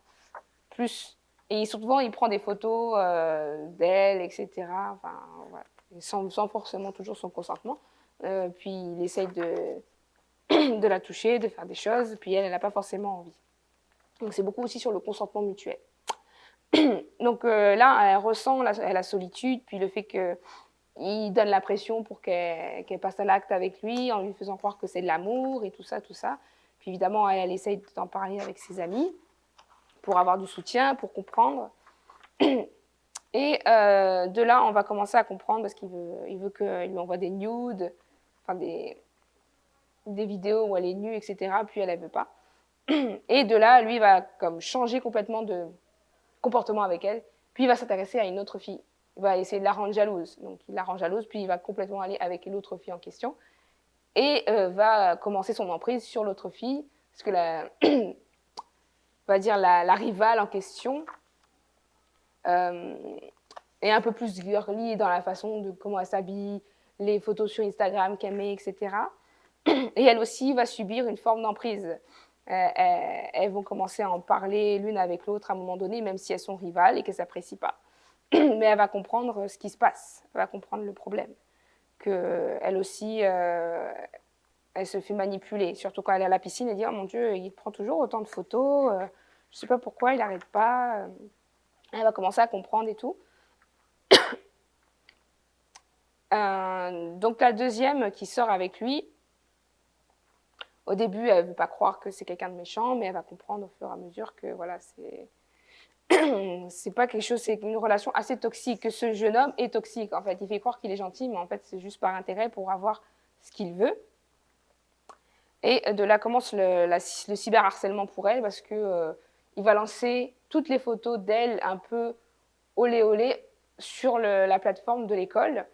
plus. Et souvent, il prend des photos d'elle, etc. Enfin, voilà, sans forcément toujours son consentement. Puis il essaye de la toucher, de faire des choses, puis elle n'a pas forcément envie. Donc c'est beaucoup aussi sur le consentement mutuel. Donc là, elle ressent la solitude, puis le fait que il donne la pression pour qu'elle passe à l'acte avec lui en lui faisant croire que c'est de l'amour et tout ça, tout ça. Puis évidemment, elle essaye d'en parler avec ses amis pour avoir du soutien, pour comprendre. Et de là, on va commencer à comprendre parce qu'il veut qu'elle lui envoie des nudes, enfin des vidéos où elle est nue, etc. Puis elle ne veut pas. Et de là, lui va comme changer complètement de comportement avec elle. Puis il va s'intéresser à une autre fille. Il va essayer de la rendre jalouse. Donc il la rend jalouse, puis il va complètement aller avec l'autre fille en question. Et va commencer son emprise sur l'autre fille, parce que on va dire la rivale en question est un peu plus girly dans la façon de comment elle s'habille, les photos sur Instagram qu'elle met, etc. Et elle aussi va subir une forme d'emprise. Elles vont commencer à en parler l'une avec l'autre à un moment donné, même si elles sont rivales et qu'elles ne s'apprécient pas. Mais elle va comprendre ce qui se passe, elle va comprendre le problème. Qu'elle aussi, elle se fait manipuler, surtout quand elle est à la piscine, elle dit « Oh mon Dieu, il prend toujours autant de photos, je ne sais pas pourquoi, il n'arrête pas. » Elle va commencer à comprendre et tout. Donc la deuxième qui sort avec lui, au début, elle ne veut pas croire que c'est quelqu'un de méchant, mais elle va comprendre au fur et à mesure que voilà, c'est pas quelque chose, c'est une relation assez toxique, que ce jeune homme est toxique. En fait, il fait croire qu'il est gentil, mais en fait, c'est juste par intérêt pour avoir ce qu'il veut. Et de là commence le cyberharcèlement pour elle, parce que il va lancer toutes les photos d'elle un peu olé olé sur la plateforme de l'école.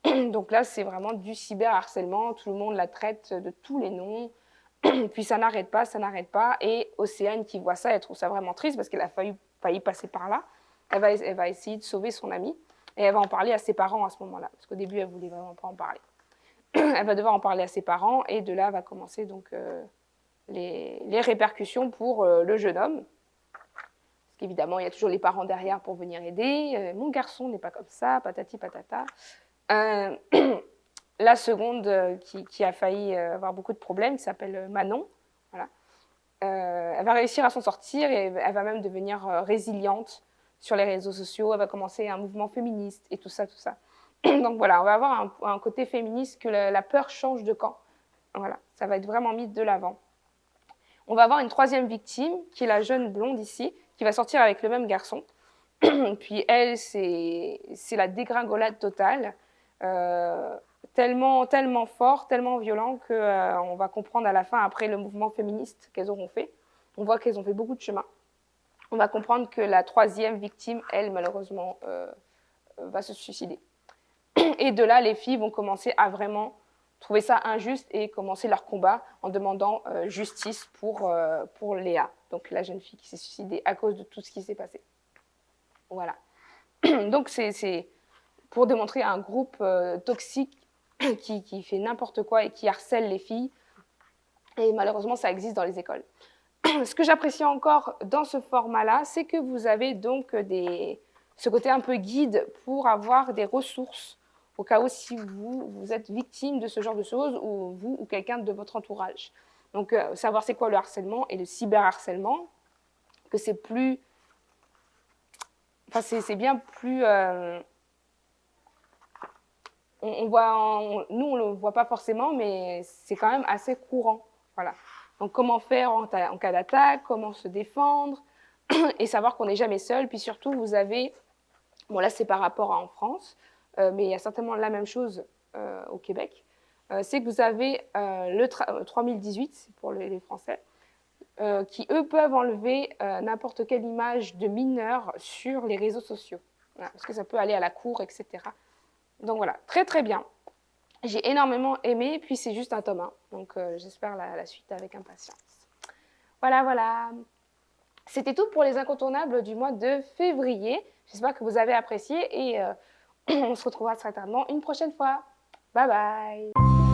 Donc là, c'est vraiment du cyberharcèlement. Tout le monde la traite de tous les noms. Puis ça n'arrête pas, ça n'arrête pas. Et Océane, qui voit ça, elle trouve ça vraiment triste parce qu'elle a failli passer par là. Elle va essayer de sauver son amie. Et elle va en parler à ses parents à ce moment-là. Parce qu'au début, elle ne voulait vraiment pas en parler. Elle va devoir en parler à ses parents. Et de là va commencer donc, les répercussions pour le jeune homme. Parce qu'évidemment, il y a toujours les parents derrière pour venir aider. Mon garçon n'est pas comme ça, patati patata. La seconde qui a failli avoir beaucoup de problèmes, qui s'appelle Manon, voilà. Elle va réussir à s'en sortir et elle va même devenir résiliente sur les réseaux sociaux. Elle va commencer un mouvement féministe et tout ça, tout ça. Donc voilà, on va avoir un côté féministe, que la peur change de camp. Voilà, ça va être vraiment mis de l'avant. On va avoir une troisième victime, qui est la jeune blonde ici, qui va sortir avec le même garçon. Puis elle, c'est la dégringolade totale. Tellement fort, tellement violent qu'on va comprendre à la fin, après le mouvement féministe qu'elles auront fait. On voit qu'elles ont fait beaucoup de chemin. On va comprendre que la troisième victime, elle, malheureusement, va se suicider. Et de là, les filles vont commencer à vraiment trouver ça injuste et commencer leur combat en demandant justice pour Léa, donc la jeune fille qui s'est suicidée à cause de tout ce qui s'est passé. Voilà. Donc c'est pour démontrer un groupe toxique qui fait n'importe quoi et qui harcèle les filles. Et malheureusement, ça existe dans les écoles. Ce que j'apprécie encore dans ce format-là, c'est que vous avez donc ce côté un peu guide pour avoir des ressources au cas où si vous êtes victime de ce genre de choses, ou vous ou quelqu'un de votre entourage. Donc, savoir c'est quoi le harcèlement et le cyberharcèlement, que c'est plus... Enfin, c'est bien plus... nous, on ne le voit pas forcément, mais c'est quand même assez courant. Voilà. Donc, comment faire en cas d'attaque, comment se défendre, et savoir qu'on n'est jamais seul. Puis surtout, vous avez... Bon, là, c'est par rapport à en France, mais il y a certainement la même chose au Québec. C'est que vous avez le 3018, c'est pour les Français, qui, eux, peuvent enlever n'importe quelle image de mineur sur les réseaux sociaux. Voilà, parce que ça peut aller à la cour, etc. Donc voilà, très très bien. J'ai énormément aimé, puis c'est juste un tome 1. Donc j'espère la suite avec impatience. Voilà. C'était tout pour les incontournables du mois de février. J'espère que vous avez apprécié et on se retrouvera certainement une prochaine fois. Bye bye.